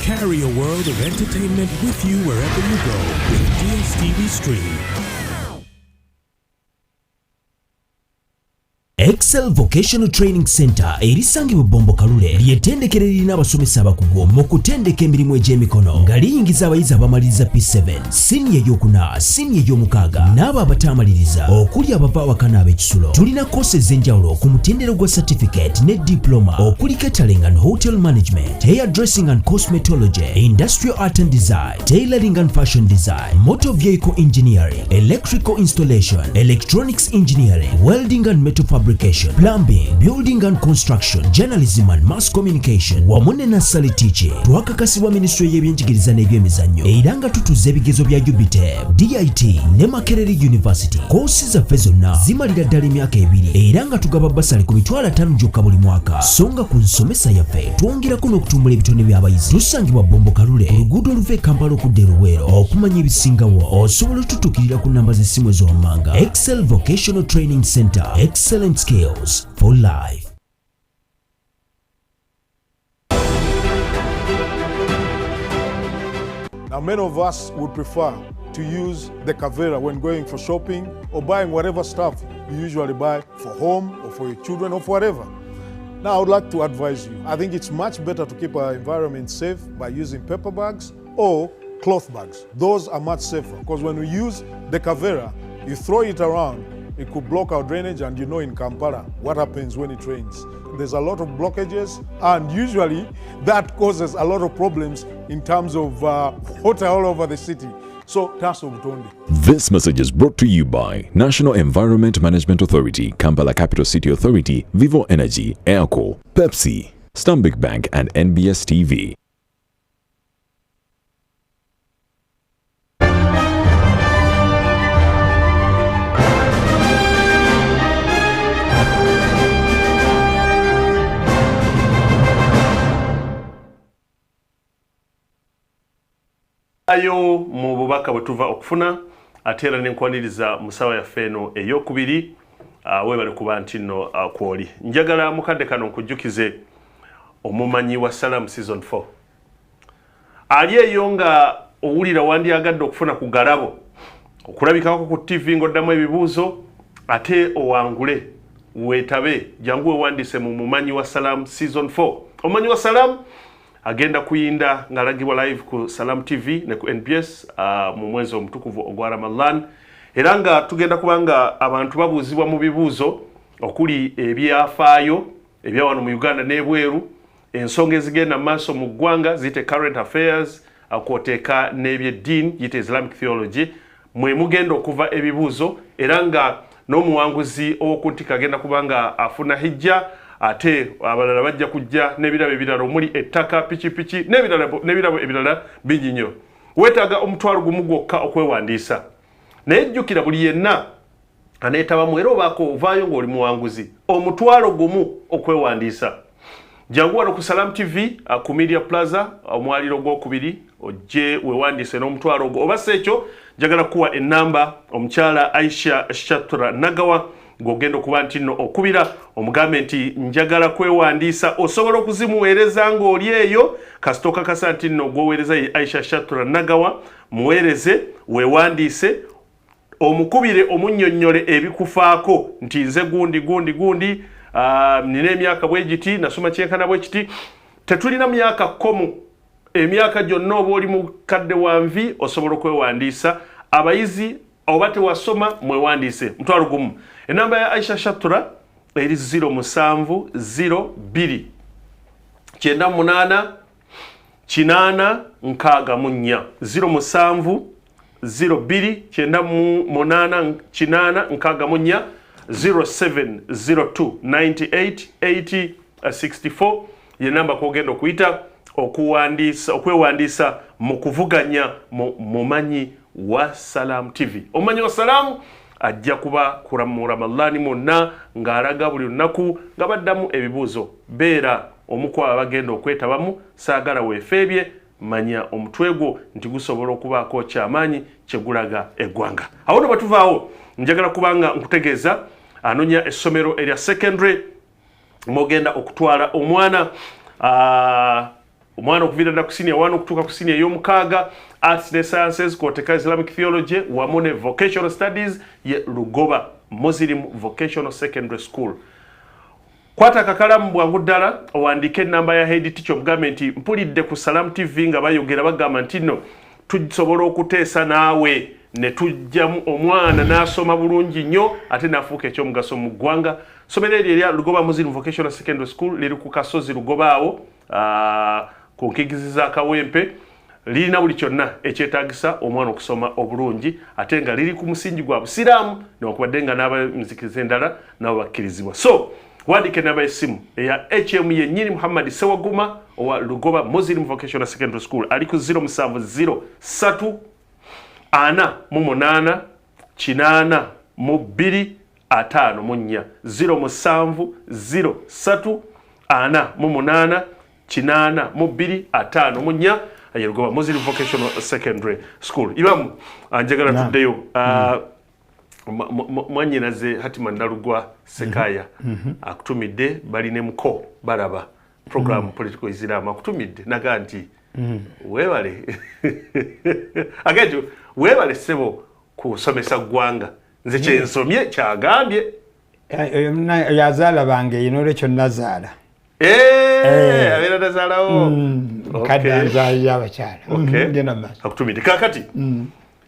Carry a world of entertainment with you wherever you go with DSTV Stream. Excel Vocational Training Center erisangibwa Bombo Kalule ly'ettendekero lirina abasomesa abakugu mu kutendeka emirimu egy'emikono nga liyingiza abayizi abamaliriza P7, senior ey'okuna, senior ey'omukaaga n'abo abatamaliriza okuli abava awakana ab'ekisulo. Tulina courses ez'enjawulo ku mutendero gwa certificate ne diploma okuli catering and hotel management, hairdressing and cosmetology, industrial art and design, tailoring and fashion design, motor vehicle engineering, electrical installation, electronics engineering, welding and metal fabrication fabrication, plumbing, building and construction, journalism and mass communication, wamune nursery teaching. Twakakasibwa Ministry y'ebyenjigiriza n'ebyemizannyo era nga tutuza ebigezo bya UBTEB, DIT ne Makerere University. Kosi zaffe zonna zimalira ddala emyaka 2 era nga tugaba basale ku mitwalo 5 gyokka buli mwaka. Songa ku nsomesa yaffe twongerako n'okutumbula ebitone by'abayizi. Tusangibwa Bombo Kalule oluguudo oluva e Kampala okudda e Luweero. Okumanya ebisingawo osobola otutuukirira ku namba z'essimu ez'owammanga. Excel Vocational Training Center, excellent skills for life. Now, many of us would prefer to use the Kavera when going for shopping or buying whatever stuff you usually buy for home or for your children or for whatever. Now, I would like to advise you. I think it's much better to keep our environment safe by using paper bags or cloth bags. Those are much safer because when we use the Kavera, you throw it around, it could block our drainage, and you know in Kampala what happens when it rains. There's a lot of blockages, and usually that causes a lot of problems in terms of water all over the city. So, taso butondi. This message is brought to you by National Environment Management Authority, Kampala Capital City Authority, Vivo Energy, Airco, Pepsi, Stanbic Bank, and NBS TV. Ayo mu bubaka bwetuva okufuna atera n'enkwaniriza musawa yaffe eno ey'okubiri weebale kuba nti nno kwoli. Njagala mukadde kano nkujjukize omumanyi wa Salam Season 4. Ali eyo nga owulira wandyagadde okufuna ku galabo okulabikako ku TV ng'oddamu ebibuuzo ate owangule weetabe jangu wewandiise mu mumanyi wa Salam Season 4. Omumanyi wa Salam agenda kuyinda ngalagibwa live ku Salam TV ne ku NBS mu mwezi omutukuvu ogwa Ramadan era nga tugenda kubanga abantu babuuzibwa mu bibuuzo okuli ebyafaayo ebya wano mu Uganda n'ebweru ensonga ezigenda maaso mu ggwanga zite current affairs akwoteeka n'ebyeddiini yite Islamic theology mwe mugenda okuva ebibuuzo era nga n'omuwanguzi ow'okuntika agenda kubanga afuna hijja ate abalala bajja kujja n'ebirabo ebirala omuli ettaka pikipiki n'ebirabo ebirala bingi nnyo. Weetaaga omutwalo gumu gwokka okwewandiisa naye jjukira buli yenna aneetabamu era obaako ovaayo ng'oli muwanguzi omutwalo gumu okwewandiisa. Jangu wano ku Salam TV ku Media Plaza omwaliro gw'okubiri ojje weewandiise n'omutwalo ogwo oba seekyo njagala kuwa ennamba omukyala Aisha Shatra Nagawa ng'ogenda okuba nti nno okubira omugambe nti njagala kwewandiisa osobola okuzimuweereza ng'oli eyo kasitoka kasa nti nno gw'oweereza ye Aisha Shatra Nagawa muweereze weewandiise omukubire omunnyonnyole ebikufaako nti nze gundi nina emyaka bwe giti nasoma kyenkana bwe kiti tetulina myaka komu emyaka gyonna oba oli mu kadde wanvi osobola okwewandiisa abayizi oba tewasoma mwewandiise mutwalo gumu. Enamba ya Aisha Shatra eri 0702 98 8 64 0702 98 8 0702 98 80 64 ye namba kwogenda okuyita okwewandiisa mu kuvuganya mumanyi wa Salam TV. Omumanyi wa Salam ajja kuba ku Ramadani mwonna ng'alaga buli lunaku nga baddamu ebibuuzo. Beera omukwaba abagenda okwetabamu saagala weefeebye manya omutwe gwo nti gusobola okubaako kyamaanyi kye gulaga eggwanga. Awo no batuvaawo njagala kubanga nkutegeeza anonya essomero erya secondary mogenda okutwala omwana okuviira ddala ku senior 1 okutuuka ku senior ey'omukaaga arts ne sciences kwoteka Islamic theology wamu ne vocational studies ye Lugoba Muslim Vocational Secondary School. Kwata akakalamu bwangu ddala owandiike ennamba ya head teacher omugambe nti mpulidde ku Salam TV nga bayogera bagamba nti nno tusobola okuteesa naawe ne tujjamu omwana n'asoma bulungi nnyo ate n'afuuka ekyomugaso mu ggwanga. Somero eryo erya Lugoba Muslim Vocational Secondary School liri ku Kasozi Lugoba awo ku nkigizi za Kawempe. lirina buli kyonna ekyetaagisa omwana okusoma obulungi ate nga liri ku musingi gwa busiraamu newankubadde nga n'abamuzikiriza endala nabo bakkirizibwa. So wandike namba y'essimu eya HM yennyini Muhammad Sewaguma owa Lugoba Muslim Vocational Secondary School ali ku 070 3 48 8 2 5 070 3 48 2 Lugoba Muslim Vocational Secondary School. Imam anjagala tuddeyo mwanyinaze Hatima Nalugwa Sekaya akutumidde baline muko baraba program political Islam akutumidde naga nti webale agajo webale sebo kusomesa gwanga nze kyensomye kyagambye yazala bange ino lecho nazala abera nazalawo kadanza yabakyala ngena mas akutumidde kakati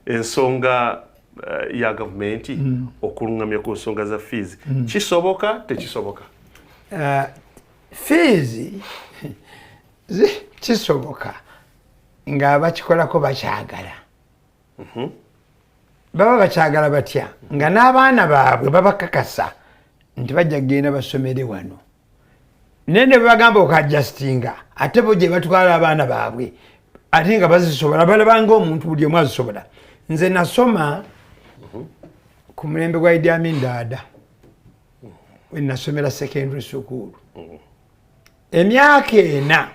ensonga ya gavumenti okulungamya ku nsonga za fees kisoboka tekisoboka? Fees kisoboka nga bakikolako bakyagala. Baba bakyagala batya nga n'abaana baabwe babakakasa nti bajja kugenda basomere wano nene bagamba okadjustinga ate bo gye batwala abaana baabwe ate nga bazisobola balabanga omuntu buli omu azisobola. Nze nasoma ku mulembe gwa Idi Amin Dada we nasomera secondary school emyaka 4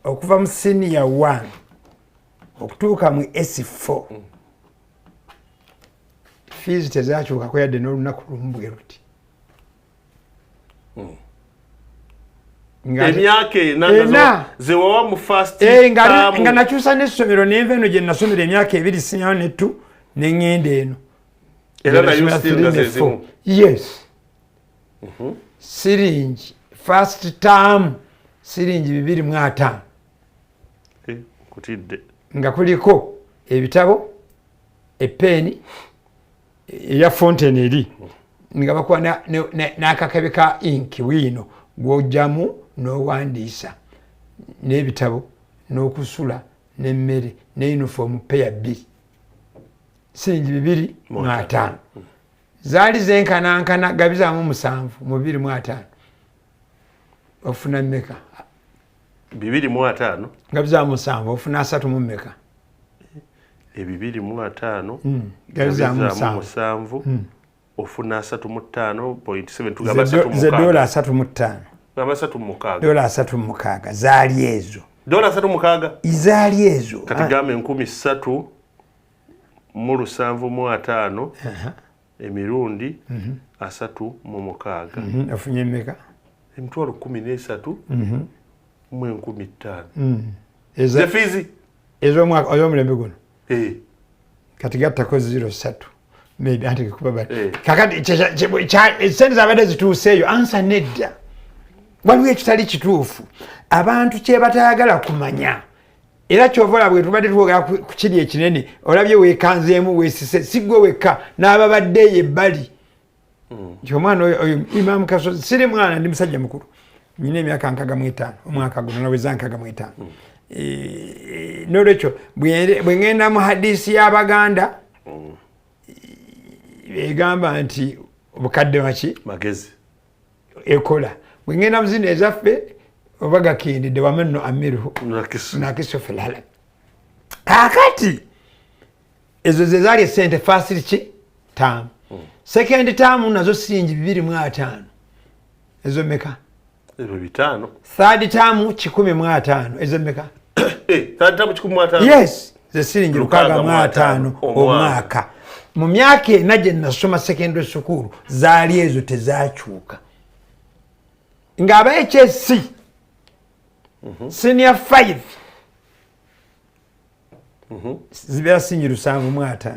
okuva mu senior 1 okutuuka mu S4 fees tezakyuka ko yadde n'olunaku lumu bwe ruti. Emyaka 4 zewawa mu first term nga nakyusa n'essomero nenva eno gye nasomera emyaka 2 sinyawo nettu neŋŋenda eno. Era nayo still ngazezimu? Yes. Siringi first term siringi 250 kutidde nga kuliko ebitabo epeni eya fountain eri nga bakuwa n'akakabe ka ink wino gw'ojjamu n'owandiisa n'ebitabo n'okusula n'emmere ne uniform peya 2 siringi 250 zaali zenkanankana gabizaamu 7 mu 250 ofuna mmeka? 250 gabizaamu 7 ofuna 3 mu mmeka? 250 gabizaamu 7 ofuna 3.5.7 tugaba 3.5 gaba 3.6 dola 3.6 zaali ezo dola 3.6 izaali ezo kati game 13 mu 7.5 emirundi 3.6 ofunye mmeka? emitwalo 13 mu 15 ezo fees ezo mwaka oyomulembe guno kati gattako 0.3 maybe ate kuba kakati sente zabadde zituuseeyo ansa nedda waliwo ekitali kituufu abantu kye batayagala kumanya era kyovola bwe tubadde tuwogera ku kiri ekinene olabye weekanzeemu weesise sigwe wekka n'ababaddeeyo ebbali kyomwana oyo Imam Kasozi siri mwana ndi musajja mukulu nyina emyaka 65 omwaka guno naweza 65 n'olwekyo bwe ngenda mu hadisi y'Abaganda egamba nti obukadde maki magezi ekola bwe ngenda mu zino ezaffe oba gakindidde wamenno amiruhu nakiso filala kakati ezo ze zaali esente fasiri ki term second term nazo siringi 250 ezo meka? Ezo 5 third term 150 ezo meka? Third term 150 yes ze siringi 650 omwaka. Mu myaka 4 gye nasoma secondary school zaali ezo tezakyuka ng'aba HSC senior 5 zibeera siringi 750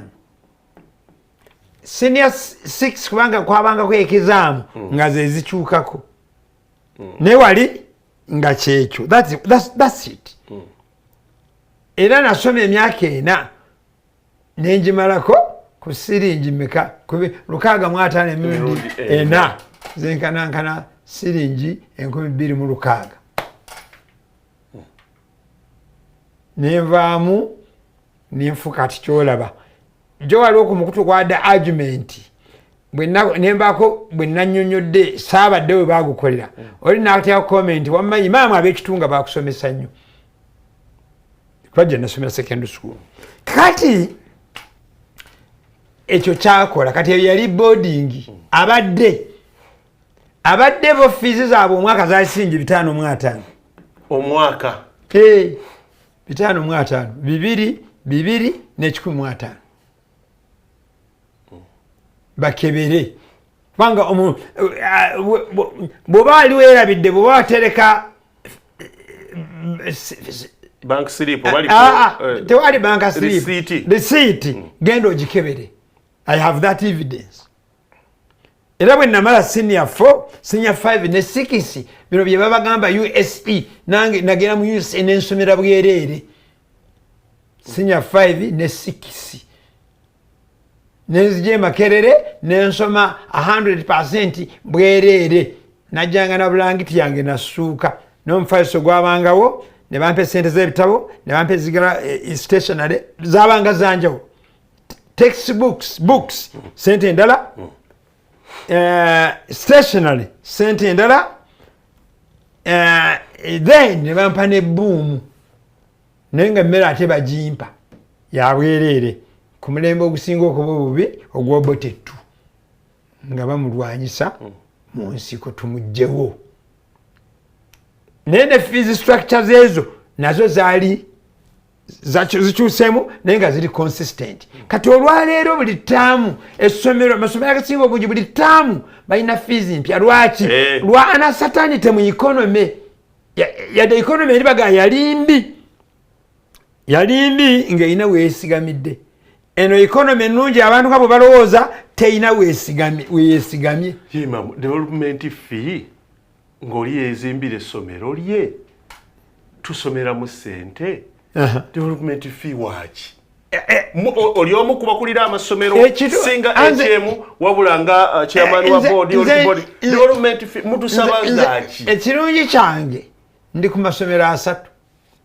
senior 6 kubanga kwabangako ekizaamu nga ze zikyukako ne wali nga kyekyo that's it. Era nasoma emyaka 4 nenjimalako ku siringi meka 650 emirundi 4 zenkanankana siringi 2,600 nenvaamu ninfuka ati kyolaba jo waliwo ku mukutu gwa the argument nembako bwe nannyonnyodde saabadde we baagukolera oli naatya comment wamma Imam ab'ekitunga baakusomesa nnyo kwajja nasomera secondary school kati ekyo kyakola kati yali boarding abadde bo fees zaabwe omwaka zasingi 5,500 omwaka 5,500 2 n'ekikumi bakebere kubanga bw'oba wali weerabidde bw'oba watereka bank slip tewali bank slip receipt genda ogikebere. I have that evidence. Era bwe namala senior 4 senior 5 ne 6 bino bye babagamba USE nange nagera mu USE n'ensomera bwereere senior 5 ne 6 nenzije Makerere nensoma 100% bwereere najjanga na bulangiti yange nasuuka n'omufaliso gwabangawo ne bampe sente z'ebitabo ne bampe zigala stationery zabanga zanjawo textbooks books sente endala stationery sente endala then ne bampa ne boom nenga mmere ate bagimpa yabwereere ku mulembe ogusinga okuba obubi ogwobotettu nga bamulwanyisa mu nsiko tumugjewo nene fees structures ezo nazo zaali zikyuseemu naye nga ziri consistent kati olwaleero buli ttaamu essomero amasomero agasinga obungi buli ttaamu balina fees mpya lwaki lwa anasatanite mu economy yadde economy eribaga yalimbi ng'erina weesigamidde eno economy ennungi abantu nga bwe balowooza terina weesigamye Imam development fee ng'oli yeezimbira essomero lye tusomera mu ssente development fee waaki oli omu kubakulira amasomero singa HM wabula nga chairman wa board development fee mutusaba zaaki ekirungi kyange ndi ku masomero 3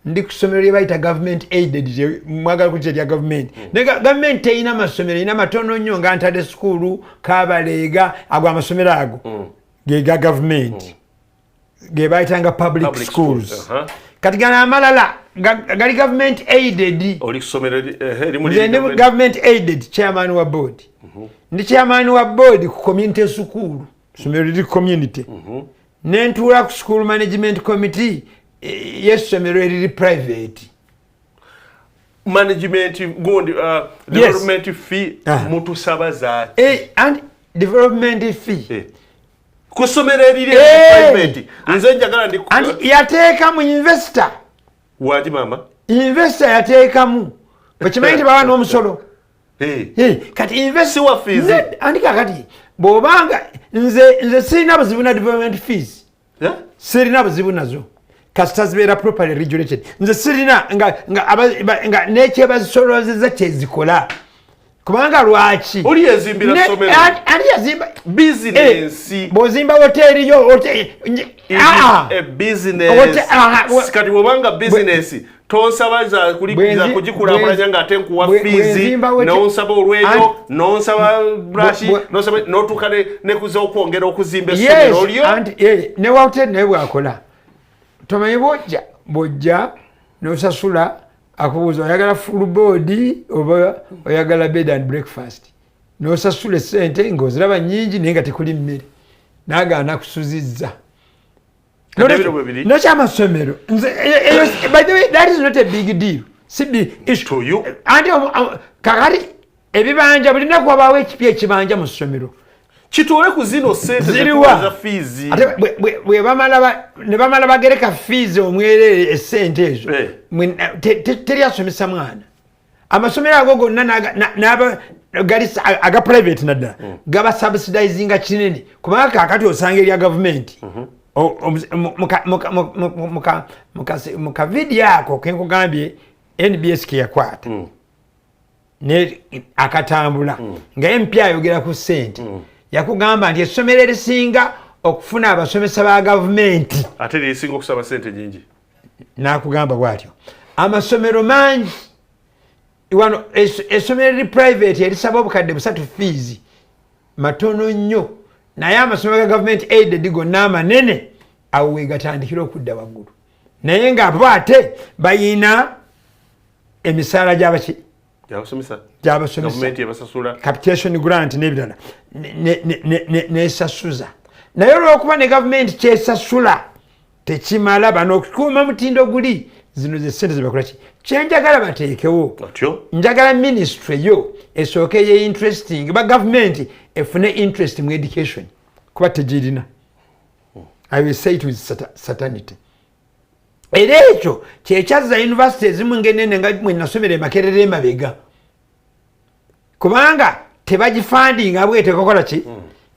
ndi ku ssomero lye bayita government aided mwagala kujja lya government government eyina amasomero eyina matono nnyo nga Ntade school Kabaleega ago amasomero ago ge ga government ge bayitanga public schools kati gana amalala gali government aided oli kusomero government aided chairman wa board ndi chairman wa board ku community school ssomero liri community nentuula ku school management committee y'essomero eriri private management gundi development fee mutusaba zaaki and development fee kusomera eriri private nze njagala ndi and yateekamu investor waji mama investor yateekamu okimanyi nti baba n'omusolo kati investor wa fees andika kati bw'obanga nze sirina buzibu na development fees sirina buzibu nazo kasita zibeera properly regulated nze sirina nga nekyebazisolozeza kyezikola kubanga lwaki oli yezimbira somero ani yazimba business bw'ozimba hoteri yo business kati bw'obanga business tonsaba kugikulaakulanya ng'ate nkuwa fees n'onsaba olweyo n'onsaba brush n'onsaba n'otuuka ne kuza okwongera okuzimba essomero olyo ne wa hoteri naye bw'akola tomanyi bw'ojja n'osasula akubuuza oyagala full board oba oyagala bed and breakfast n'osasula essente ng'oziraba nnyingi naye nga tekuli mmere n'agaana kusuzizza n'ekyamasomero by the way that is not a big deal si big issue to you anti kakati ebibanja buli nnaku wabaawo ekipya ekibanja mu ssomero kituule ku zino ssente zituwaza fees bwe bamala bagereka fees omwerere essente ezo teri asomesa mwana amasomero ago gonna gali aga private naddala gaba subsidizinga kinene kubanga kakati osanga erya gavumenti muka video ako kenkugambye NBS keyakwata ne akatambula nga empya ayogera ku ssente yakugamba nti essomero erisinga okufuna abasomesa ba gavumenti ate lisinga okusaba ssente nyingi nakugamba bwatyo amasomero mangi wano essomero eri private erisaba obukadde 3 fees matono nnyo naye amasomero ga government aided gonna amanene awo wegatandikira okudda waggulu naye ng'abo ate bayina emisaala gy'abasomesa capitation grant n'ebirala nesasuza naye olw'okuba ne gavumenti kyesasula tekimala bano okukuuma mutindo guli zino ze ssente zebakola ki kyenjagala bateekewo njagala ministry yo esooke ye interesting ba gavumenti efune interest mu education kuba tegirina I will say it with certainty era ekyo kyekyazza university ezimu ngenene nga mwe nasomera Makerere emabega kubanga tebagifandinga bwete kokola ki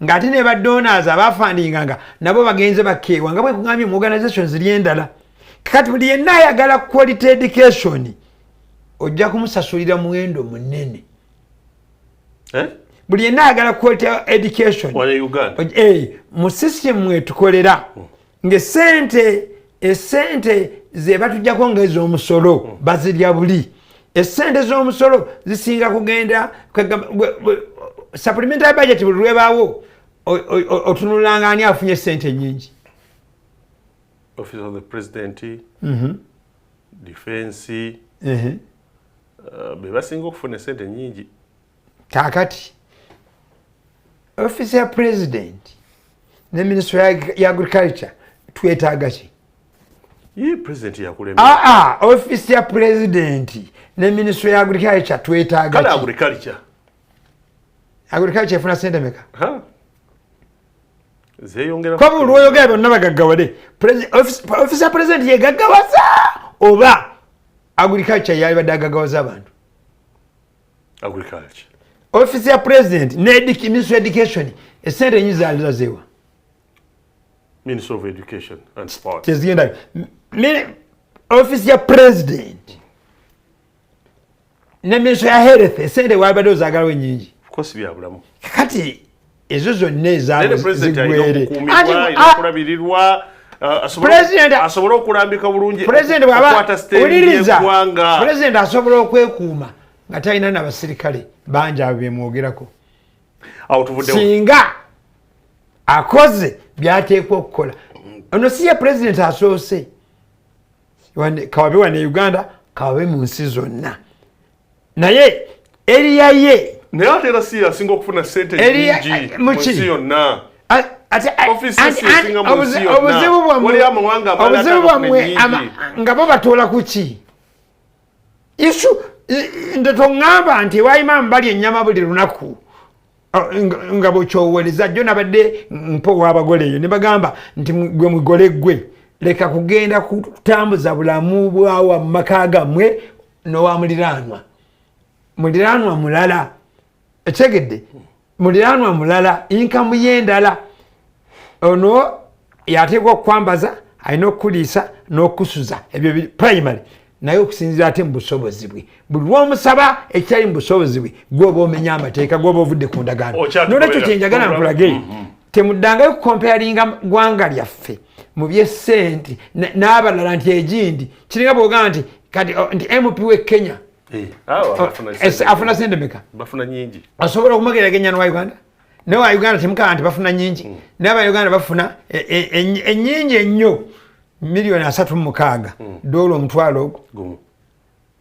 ng'ate ne ba donors abafandinganga nabo bagenze bakeewa nga bwe kugambye mu organizations ziri endala kati buli yenna ayagala quality education ojja kumusasulira muwendo munene buli yenna ayagala quality education mu system mwe tukolera ng'essente ze batujjako ng'ez'omusolo bazirya buli essente z'omusolo zisinga kugenda supplementary budget buli lwebaawo otunulanga ani afunye essente nyingi Office of the President, Defense, bebasinga okufuna sente nyingi. Kakati Office ya President ne Ministry ya Agriculture twetaaga ki? President yakulembera. Office ya President ne Ministry ya Agriculture twetaaga ki? Kala agriculture. Agriculture efuna sente meka? Zeyongera ko bulwoyogera bonna bagaggawale office ya president yegaggawaza oba agriculture yali badde agaggawaza abantu agriculture office ya president ne ministry of education essente nyingi zaalizazeewa Minister of Education and Sport tezigenda office ya president ne ministry ya health essente wali badde ozaagalawo nyingi of course byabulamu kati ezo zonna ezazigwere asobola okulambika bulungi pulezidenti asobola okwekuuma nga talina n'abasirikale bangi abo bemwogerako singa akoze byateekwa okukola ono si ye pulezidenti asoose kawabe wane Uganda kawabe mu nsi zonna naye eriya ye naye ate era si asinga okufuna sente nyingi mu nsi yonna obuzibu bwammwe nga bo batoola ku ki isu nde toŋŋamba nti ewa Imam bali ennyama buli lunaku nga bwekyowereza jjo nabadde mpowa abagole eyo ne bagamba nti gwe mugole gwe leka kugenda kutambuza bulamu bwawa mu maka gammwe n'owa muliraanwa mulala ekyegedde muliraanwa mulala inkamu y'endala ono yateekwa okukwambaza alina okukuliisa n'okusuza ebyo primary naye okusinzira ate mu busobozi bwe buli lw'omusaba ekyali mu busobozi bwe gwoba omenya amateeka gwoba ovudde ku ndagaano nolwekyo kyenjagala nkulage temuddangayo kukompayalinga ggwanga lyaffe mu byessente n'abalala nti egindi kiringa bwogamba nti kati nti MP w'e Kenya afuna sente meka bafuna nyingi asobola okumageraganya n'owa Uganda n'owa Uganda temukaba nti bafuna nyingi n'aba Uganda bafuna ennyingi ennyo miliyoni 36 dola omutwalo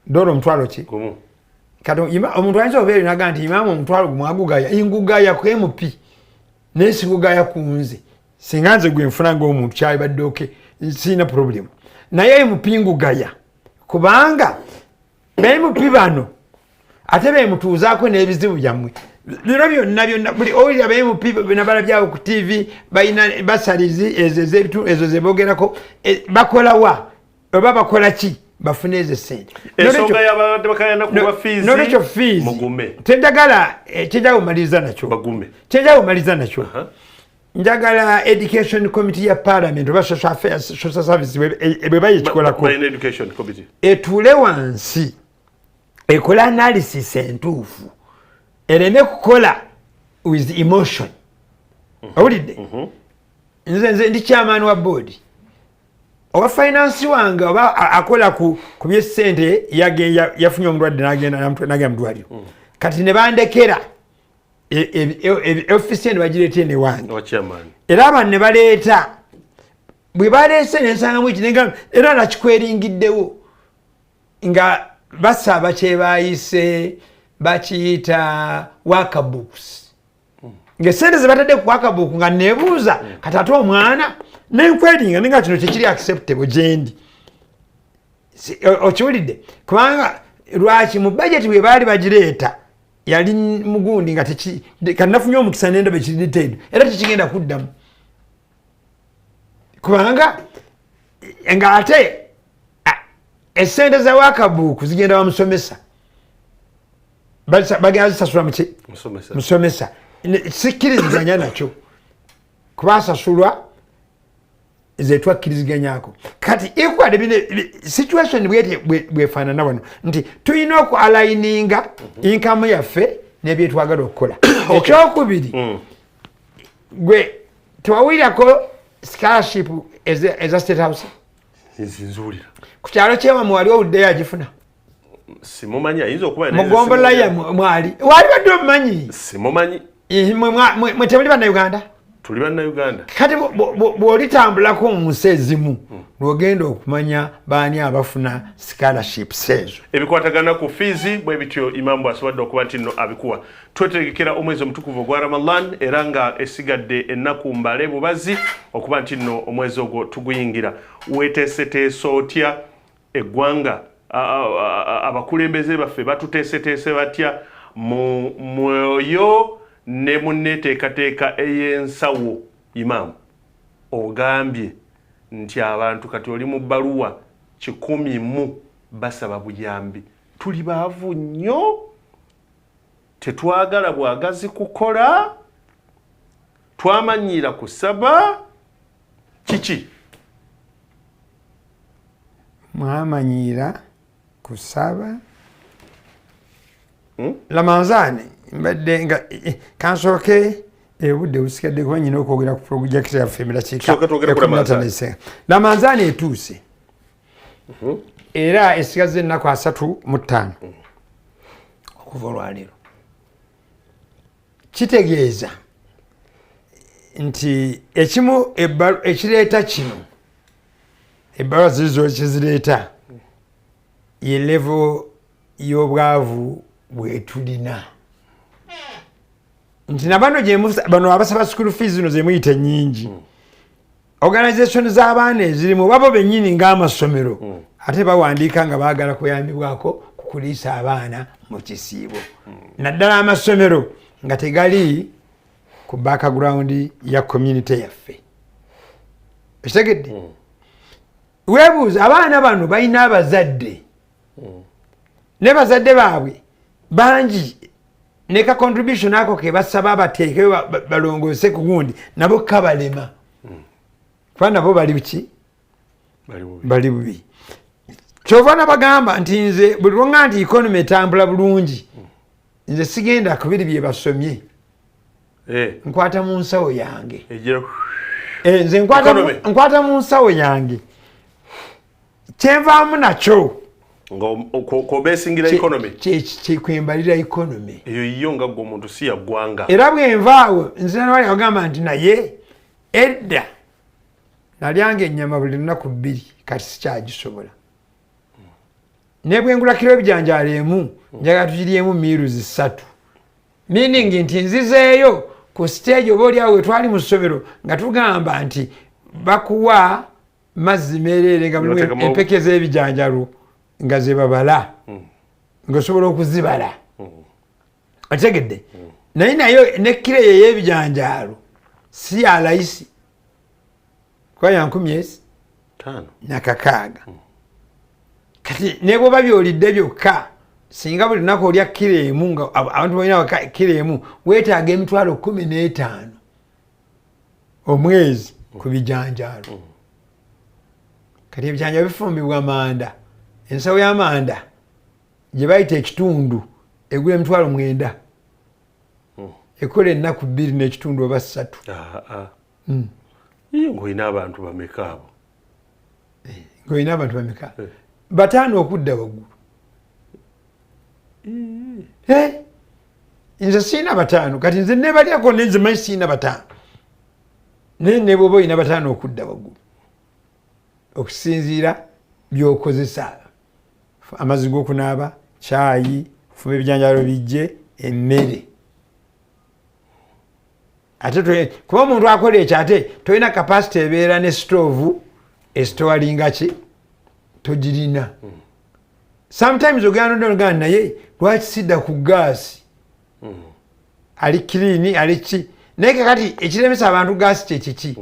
dola omutwalo ki kati omuntu ayinza obeera naga nti Imam omutwalo gumwagugaya ingugaya ku MP nesigugaya ku nze singa nze gwe nfuna ng'omuntu kyalibadde oke sirina problemu naye MP ngugaya kubanga bemupi bano ate bemutuuzaako n'ebizibu byammwe bino byonna buli owulira bemupi nabalabyawo ku TV balina basalizi ezo zebogerako bakolawa oba bakola ki bafune ezo sente ensonga y'abadde bakayana kuba fees nolwekyo fees tenjagala kyenjakumaliriza nakyo njagala education committee ya parliament oba social service bwe bayekikolako etuule wansi ekola analysis entuufu ereme kukola with emotion owulidde nze ndi chairman wa board oba finance wange oba akola ku byesente yafunye omulwadde n'agenda mudwaliro kati ne bandekera ofisi eno bagireeta ene wange era abantu ne baleeta bwe baleese nensangamu ekinenga era nakikweringiddewo nga basaba kyebayise bakiyita workbooks ng'esente ze batadde ku workbook nga neebuuza kati ate omwana nenkweringa ninga kino kyekiri acceptable gyendi okiwulidde kubanga lwaki mu budget bwe baali bagireeta yali mugundi nga kanafunye omukisa n'endaba ekiri detailed era tekigenda kuddamu kubanga nga ate esente za workbook zigenda bamusomesa bagenda zisasula musomesa sikkiriziganya nakyo kuba asasulwa zetwakkiriziganyako kati ekwade bine situation bwefaanana wano nti tulina okualaininga inkamu yaffe n'ebyetwagala okukola ekyokubiri gwe tewawulirako scholarship eza state house nzinzuulira ku kyalo kyewamwe wali owuddeyo agifuna simumanyi ayinza okuba mugombolaya mwali wali badde omumanyi simumanyi mwe temuli bannayuganda tuli bannayuganda kati bw'olitambulako mu nsi ezimu lwogenda okumanya baani abafuna scholarships ezo ebikwatagana ku fiizi bwe bityo Imam bw'asobodde okuba nti nno abikuwa twetegekera omwezi omutukuvu ogwa Ramadan era nga esigadde ennaku mbale bubazi okuba nti nno omwezi ogwo tuguyingira weeteeseteese otya eggwanga abakulembeze baffe batuteeseteese batya mu mwoyo ne munneteekateeka ey'ensawo Imam ogambye nti abantu kati oli mu bbaluwa 100 basaba buyambi tuli baavu nnyo tetwagala bwagazi kukola twamanyiira kusaba kiki mwamanyiira kusaba lamanzaani mbadde nga kansooke obudde busigadde kuba nyina okwogera ku projekiti yaffe emirakiika lamanzaani etuuse era esigaze ennaku 35 okuva olwaleero kitegeeza nti ekimu ekireeta kino ebbaluwa zizo kizireeta ye level y'obwavu bwetulina nti nabano bano abasaba school fees zino zemuyita nyingi organization z'abaana ezirimu babo bennyini ng'amasomero ate bawandiika nga baagala kuyambibwako kukuliisa abaana mu kisiibo naddala amasomero nga tegali ku background ya community yaffe ekitegedde weebuuza abaana bano balina abazadde ne bazadde baabwe bangi neka contribution ako ke basaba abateeke balongoose ku gundi nabo kabalema kuba nabo bali biki bali bubi kyova nabagamba nti nze buli lwonga nti economy etambula bulungi nze sigenda kubiri bye basomye nkwata mu nsawo yange nze nkwata mu nsawo yange kyenvaamu nakyo kobesingira economy kyekwembalira economy eyo yiyo nga gwe omuntu si yaggwanga era bwenvaawo nze nawali agamba nti naye edda nalyanga ennyama buli lunaku 2 kati sikyagisobola ne bwengula kiro ebijanjaalo emu njagala tugiryemu miruzi 3 meaning nti nzizeeyo ku stage oba oliawo wetwali mu ssomero nga tugamba nti bakuwa mazzi mereere nga mulimu empeke z'ebijanjalo nga zebabala ng'osobola okuzibala otegedde naye nayo nekkiro eyo ey'ebijanjaalo si ya layisi kuba ya 15 kati ne bwoba byolidde byokka singa buli lunaku olya kiro emu nga abantu balina kiro emu weetaaga emitwalo 15 omwezi ku bijanjaalo kati ebijanjaalo bifumbibwa manda ensawo y'amanda gye bayita ekitundu egula emitwalo 9 ekola ennaku 2 n'ekitundu oba 3 iyo ng'olina abantu bameka abo ng'olina abantu bameka 5 okudda waggulu nze siina 5 kati nze nebalyako nenze manyi siina 5 naye ne bwoba olina 5 okudda waggulu okusinziira by'okozesa amazzi g'okunaaba caayi fuma ebijanjalo bijje emmere ate kuba omuntu akola ekyo ate tolina kapasite ebeera ne stoovu esitowalinga ki togirina sometimes ogenda naye lwaki sidda ku gaasi ali kiriini ali ki naye kakati ekiremesa abantu gaasi kyekiki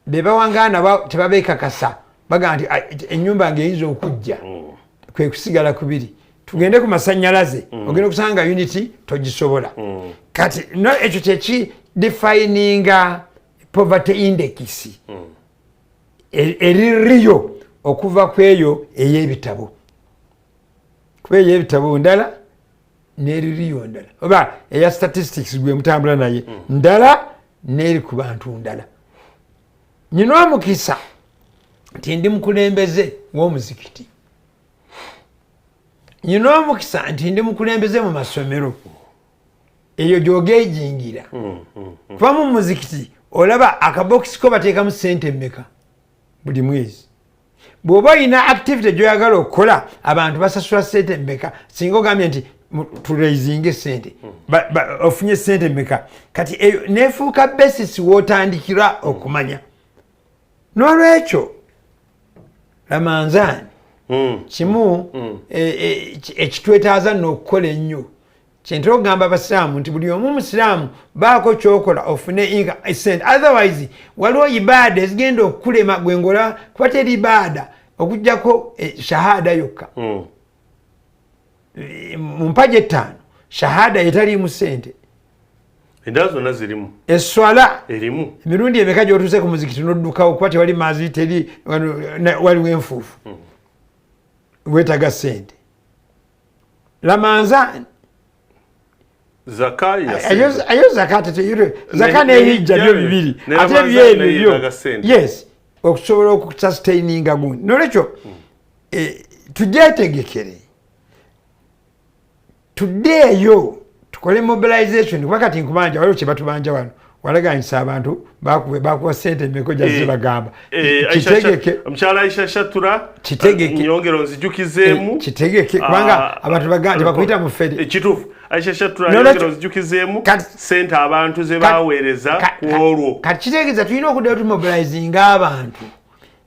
be bawangaana tebabeekakasa bagamba nti ennyumba ng'eyinza okujja kwe kusigala 2 tugende ku masannyalaze ogenda okusanga unity togisobola kati ekyo kyeki defininga poverty index eririyo okuva ku eyo ey'ebitabo kuba ey'ebitabo ndala n'eririyo ndala oba eya statistics gwe mutambula naye ndala n'eri ku bantu ndala nyina omukisa nti ndi mukulembeze w'omuzikiti nyina omukisa nti ndi mukulembeze mu masomero eyo gy'ogeejingira kuba mu muzikiti olaba akabokisi ko bateekamu ssente mmeka buli mwezi bw'oba olina activity gy'oyagala okukola abantu basasula ssente mmeka singa ogambye nti tureizinge ssente ofunye ssente mmeka kati eyo neefuuka basis w'otandikira okumanya n'olwekyo lamanzaani kimu ekitwetaaza n'okukola ennyo kyentera okugamba abasiraamu nti buli omu musiraamu baako kyokola ofune sente otherwise waliwo ibaada ezigenda okukulema gwengola kuba teri ibaada okujjako shahada yokka mu mpaja 5 shahada etaliimu ssente endala zonna zirimu eswala erimu emirundi emeka gy'otuuse ku muzikiti n'oddukawo kuba tewali maazi teri waliwo enfuufu weetaga ssente lamanzaani zaka ayo zaka n'ehijja byo bibiri ate ebyo yes okusobola okususitaininga gundi nolwekyo tugyetegekere tuddeeyo tukole mobilization kuba kati nkubanja waliwo kye batubanja wano walaganyisa abantu bakuwa ssente emeko jazze bagamba kitegeke omukyala Aisha Shatura kitegeke nyongero nzijukizeemu kitegeke kubanga abantu bagamba bakuyita mu fedi kituufu Aisha Shatura nyongero nzijukizeemu ssente abantu ze baweereza ku olwo kati kitegeeza tulina okuddayo tumobilizinga abantu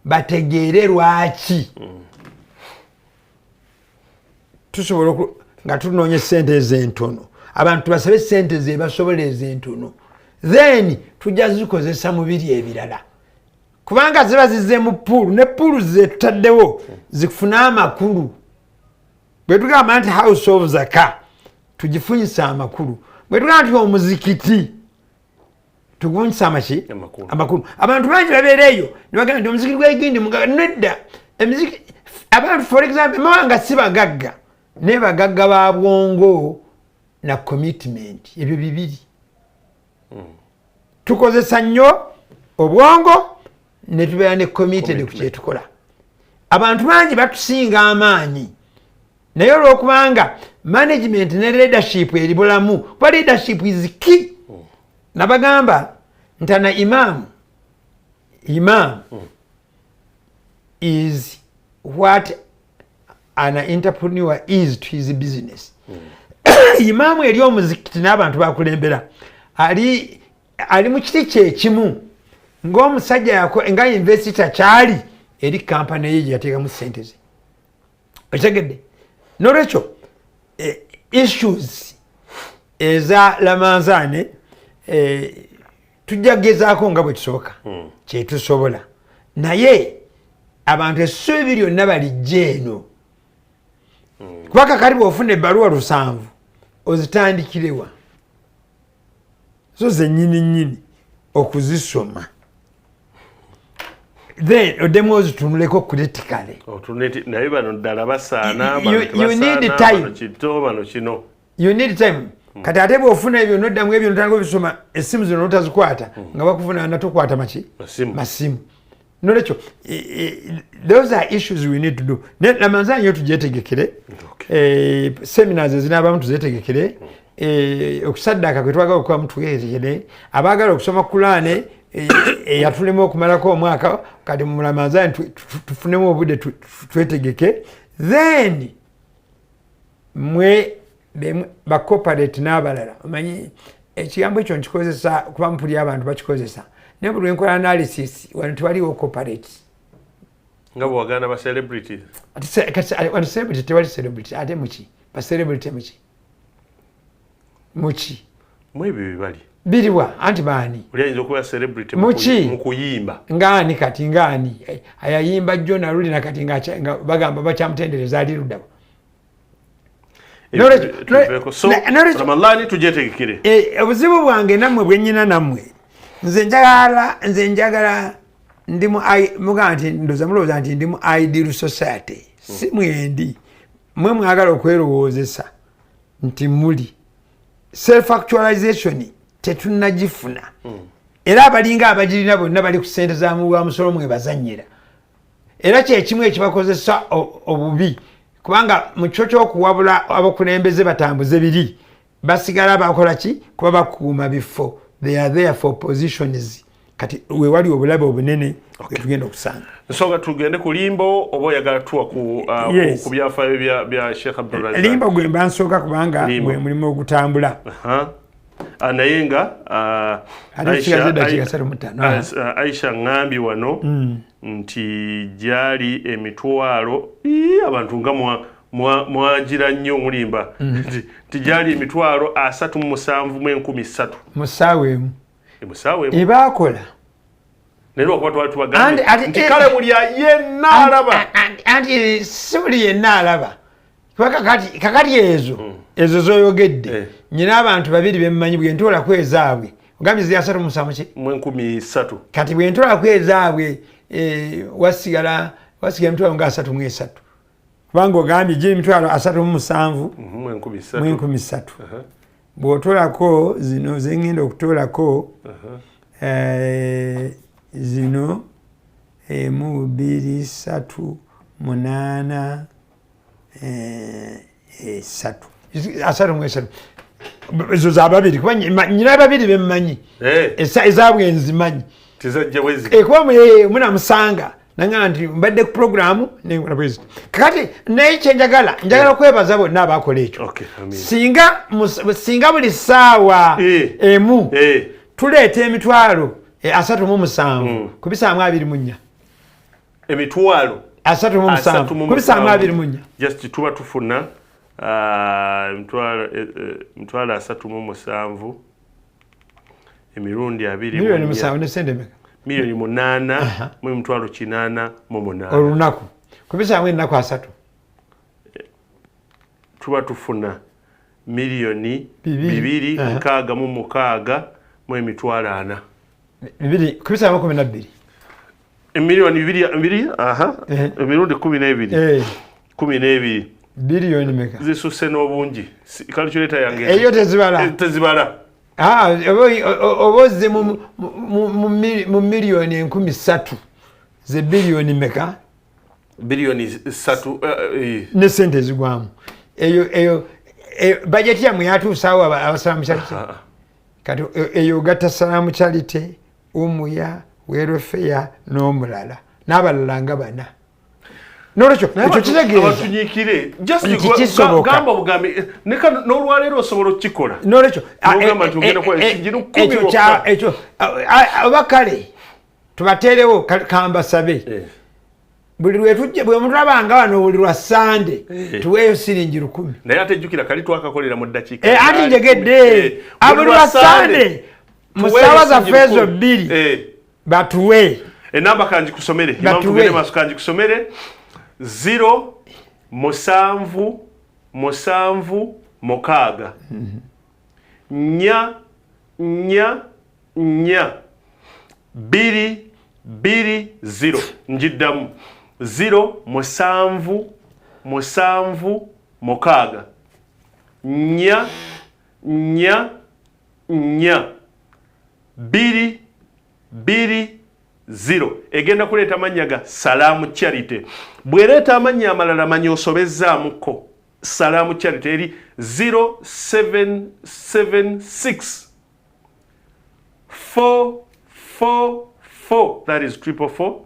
bategeere lwaki tusobola nga tunoonya ssente ez'entono abantu tubasabe ssente ze basobola ez'entono then tujja zikozesa mu biri ebirala kubanga ziba zizze mu puulu ne puulu ze tutaddewo zifuna amakulu bwe tugamba nti house of zaka tugifunyisa amakulu bwe tugamba nti omuzikiti tugufunyisa amakulu abantu bangi babeera eyo ne bagamba nti omuzikiti gwegindi nedda abantu for example mawanga si bagagga ne bagagga ba bwongo na commitment ebyo bibiri tukozesa nnyo obwongo ne tubeera ne committed ku kyetukola abantu bangi batusinga amaanyi naye olwokubanga management ne leadership eri bulamu kuba leadership is key nabagamba ntana imam is what an entrepreneur is to his business imaamu eri omuzikiti n'abantu bakulembera ali mu kiti kyekimu ng'omusajja nga investor kyali eri kampani ye gyeyateekamu ssente ze okitegedde n'olwekyo issues eza lamanzaane tujja kugezaako nga bwe tusoboka kyetusobola naye abantu essuubi lyonna balijja eno kuba kakati bw'ofuna ebbaluwa 7 ozitandikirewa zo zennyini okuzisoma then oddemu ozitunuleko critically naye bano ddala basaana kino you need time kati ate bw'ofuna ebyo noddamu ebyo notandika obisoma essimu zino notazikwata nga bakuvuna natokwata masimu nolecho those are issues we need to do. Namanza nyo tujetegekere seminars ezinabamu tuzetegekere okusaddaka kwetwaga okuba mutugetegekere abagala okusoma Qur'an yatulema okumalako omwaka kati mu Ramadhan tufunemu obudde twetegeke then mwe ba corporate n'abalala omanyi ekigambo ekyo nkikozesa kuba mpulira abantu bakikozesa naye buli enkola analysis wano tewaliwo corporate nga bwagana ba celebrities wano celebrity tewali celebrity ate muki ba celebrity muki mwebyo bibali biriwa anti baani ulianza okuba celebrity mu kuyimba ngani kati ngani ayayimba Jona Ruli na kati nga bagamba bacyamutendereza ali ludda Ramadhani tujetegekere obuzibu bwange namwe bwenyina namwe nze njagala ndimu muganti ndoza mulowooza nti ndimu ideal society si mwendi mwe mwagala okwerowoozesa nti muli self actualization tetunnagifuna era abalinga abagirina bonna bali ku ssente za muwa musolo mwebazannyira era kyekimu ekibakozesa obubi kubanga mu kyo ky'okuwabula abakulembeze batambuze biri basigala bakola ki kuba bakuuma bifo they are there for positions kati we wali obulabe obunene tugenda okusanga nsonga tugende ku limbo oba oyagala tuwa ku byafaayo bya Sheikh Abdulrazak limbo gwe mba nsooka kubanga gwe mulimu ogutambula naye nga Aisha ngambye wano nti gyali emitwalo abantu nga mwagira nnyo mulimba nti gyali emitwalo 37,013 musaawa emu musaawa emu ebaakola naye lwakuba twali tubagambe nti kale buli yenna alaba anti si buli yenna alaba kakati ezo zoyogedde nyina abantu babiri bemmanyi bwe ntoolako ezaabwe ogambye ziri 37,013 kati bwe ntoolako ezaabwe wasigala emitwalo nga 33 kubanga ogambye giri emitwalo 37,013 bw'otoolako zino zengenda okutoolako zino 1 2 3 8 3 ezo zababiri kuba nyina babiri bemmanyi ezaabwe nzimanyi kuba munamusanga nangana nti mbadde ku programu nengola bwezi kakati naye kyenjagala okwebaza bonna abakola ekyo singa buli ssaawa emu tuleeta emitwalo 37 ku bisaamu 24 emitwalo 37 ku bisaamu 24 just tuba tufuna emitwalo 37 emirundi 2 milioni 7 ne sente meka milioni 8 mu emitwalo 8 olunaku ku bisaamu ennaku 3 tuba tufuna milioni 2,606 mu emitwalo 4 ku bisaamu 12 milioni 2 emirundi 12 bilioni meka zisusse n'obungi calculator yange eyo tezibala oboze mu milioni 3,000 ze bilioni meka bilioni 3 ne sente zigwamu eyo budget ya muyatuusawo abasalamu charity kati eyo gatta salamu charity umuya welfare n'omulala n'abalala nga bana nolwekyo ekyo kitegeeza abatunyikire gamba bugambi n'olwaleero osobola okukikola nolwekyo ekyo oba kale tubateerewo kambasabe buli lwetujja bwe mutulabanga wano buli lwa Sande tuweeyo siringi 10 naye ate jjukira kali twakakolera mu ddakiika ati njegedde buli lwa Sande mu ssaawa zaffe ezo 2 batuwe enamba kanji kusomere Imam tugende maaso kanji kusomere 0 7 7 6 nya 2 2 0 njiddamu 0 7 7 6 nya 2 2 0 egenda kuleeta amannya ga Salaamu Charity. Bw'ereeta amannya amalala manya osobezaamuko Salaamu Charity eri 0776 444, that is 444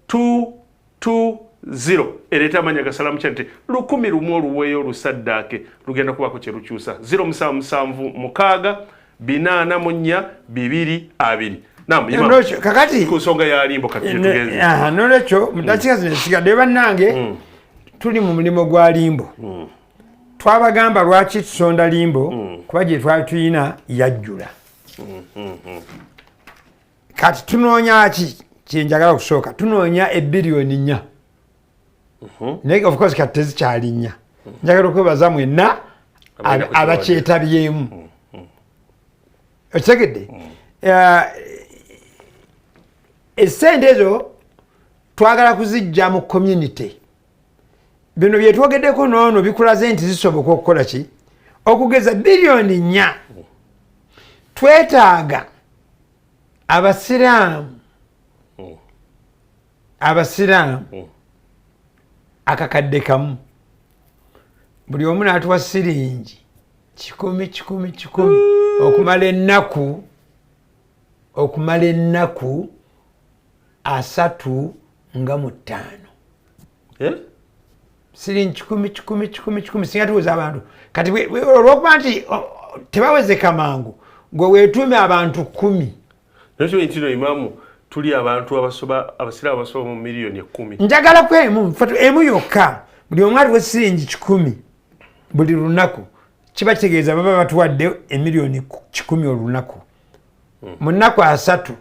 220. Ereeta amannya ga Salaamu Charity 100 oluweeyo olusaddaake lugenda kubaako kye lukyusa 0776 824 kakati ku nsonga ya limbo kati tugeze nolwekyo mudakiika zino esigadde bannange tuli mu mulimu gwa limbo twabagamba lwaki tusonda limbo kuba gye twali tuyina yajjula kati tunoonya ki kyenjagala okusooka tunoonya $1 billion naye of course kati tezikyali nnya njagala okwebaza mwenna abakyetabyemu okitegedde essente ezo twagala kuzijja mu community bino bye twogeddeko noono bikulaze nti zisoboka okukola ki okugeza $4 billion twetaaga abasiraamu akakadde kamu buli omu n'atuwa siringi 10 okumala ennaku 35 siringi 10 singa tuweza abantu kati olwokuba nti tebawezeka mangu gwe weetuume abantu 10 nakyo ntino Imam tuli abantu abasiraamu abasoba mu miliyoni 10 njagala kwemu emu yokka buli omu atuwe siringi 10 buli lunaku kiba kitegeeza baba batuwadde $1 million olunaku mu nnaku 3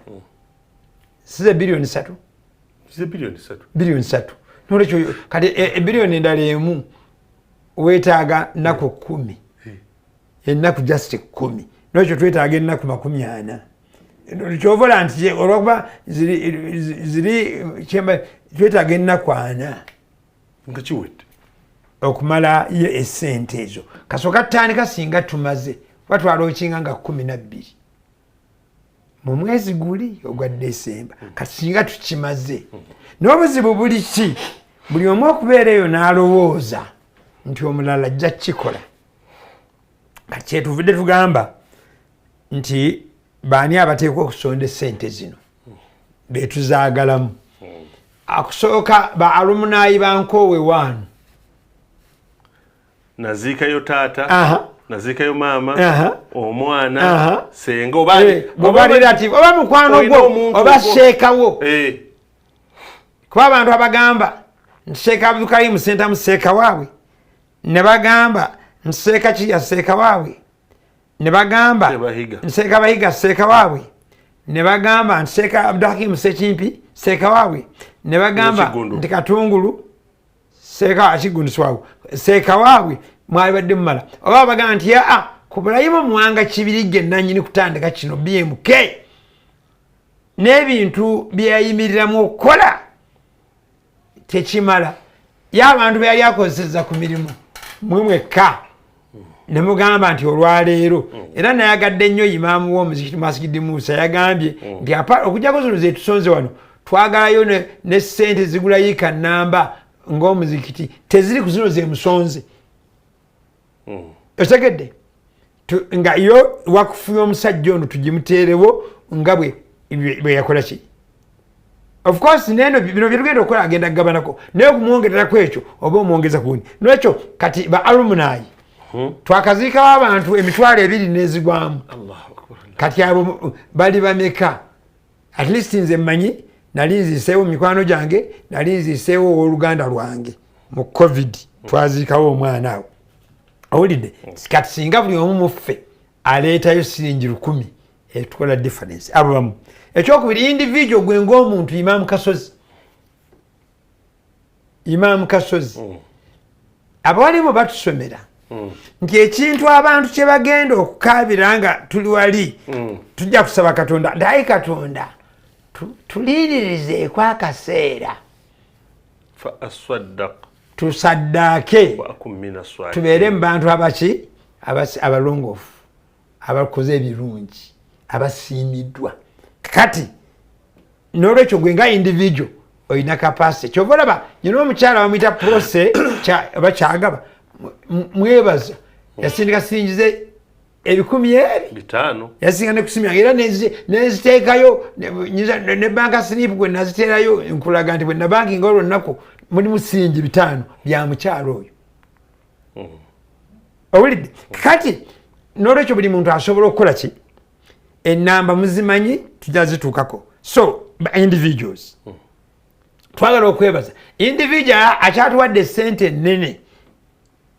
size $3 billion 3 nolwekyo kati $1 billion endala emu weetaaga nnaku 10 ennaku just 10 nolwekyo twetaaga ennaku 40 kyovola nti olwokuba ziri twetaaga ennaku 4 nga kiwedde okumala ye essente ezo kasooka tutandika singa tumaze batwala okinga nga 12 mu mwezi guli ogwa Desemba kati singa tukimaze n'obuzibu buli ki buli omu okubeera eyo n'alowooza nti omulala ajja kukikola kati kyetuvudde tugamba nti baani abateekwa okusonda essente zino betuzaagalamu akusooka ba alumni bankoowe wano naziikayo taata naziikayo maama omwana senga oba relative oba mukwano gwo oba seekawo kuba abantu abagamba nti Sheeka Abdulkarim Senta museeka waabwe ne bagamba nti Seeka Kiya seeka waabwe ne bagamba Seeka Bahiga seeka waabwe ne bagamba nti Seeka Abdulhakim Sekimpi seeka waabwe ne bagamba nti Katungulu seeka Akigundu waabwe seeka waabwe mwalibadde mumala oba bagamba nti ku bulayimu muwanga Kibirige nannyini kutandika kino BMK n'ebintu byeyayimiriramu okukola tekimala y'abantu beyali akozeseza ku mirimu mwemwekka ne mugamba nti olwaleero era nayagadde nnyo imaamu w'omuzikiti Masigidi Musa yagambye nti okujjako zino zetusonze wano twagalayo ne ssente zigulayo kannamba ng'omuzikiti teziri ku zino zemusonze otegedde nga yo wakufu y'omusajja ono tugimuteerewo nga bwe yakola ki of course neno bino byetugenda okukola agenda kugabanako naye okumwongererako ekyo oba omwongeza kuwuni nolwekyo kati ba alumni twakaziikawo abantu 20 n'ezigwamu kati abo bali bameka at least nze mmanyi nali nziiseewo mikwano gyange nali nziiseewo owooluganda lwange mu covid twaziikawo omwana awo owulidde kati singa buli omu muffe aleetayo siringi 10 etukola difference abo bamu ekyokubiri individual gwe ng'omuntu Imam Kasozi abawalimu batusomera nti ekintu abantu kye bagenda okukaabira nga tuli wali tujja kusaba Katonda ndayi Katonda tuliiririzeeko akaseera tusaddaake tubeere mu bantu abaki abalongoofu abakoze ebirungi abasiimiddwa kati n'olwekyo gwe nga individual oyina capacity kyova olaba nyina omukyala bamuyita prose oba kyagaba mwebaza yasindika singize 5,000 yasinga ne kusimya era neziteekayo ne banka slip gwe naziteerayo nkulaga nti bwe nabankinga olwo nnaku mulimu singi 5 bya mukyalo oyo owulidde kati n'olwekyo buli muntu asobola okukola ki ennamba muzimanyi tujja zituukako so individuals twagala okwebaza individual akyatuwadde sente nnene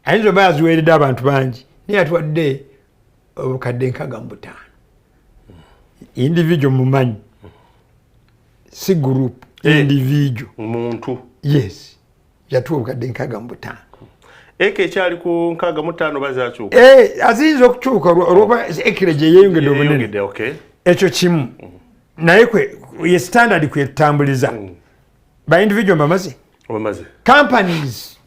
ayinza oba yaziweeredde abantu bangi naye atuwadde obukadde 65 individual mumanyi si group individual muntu yes yatuwa obukadde 65 eke ekyali ku 65 bazakyuka aziyinza okukyuka olwokuba ekire gye yeeyongedde obunene ekyo kimu naye ye standard kwetutambuliza ba individual bamaze companies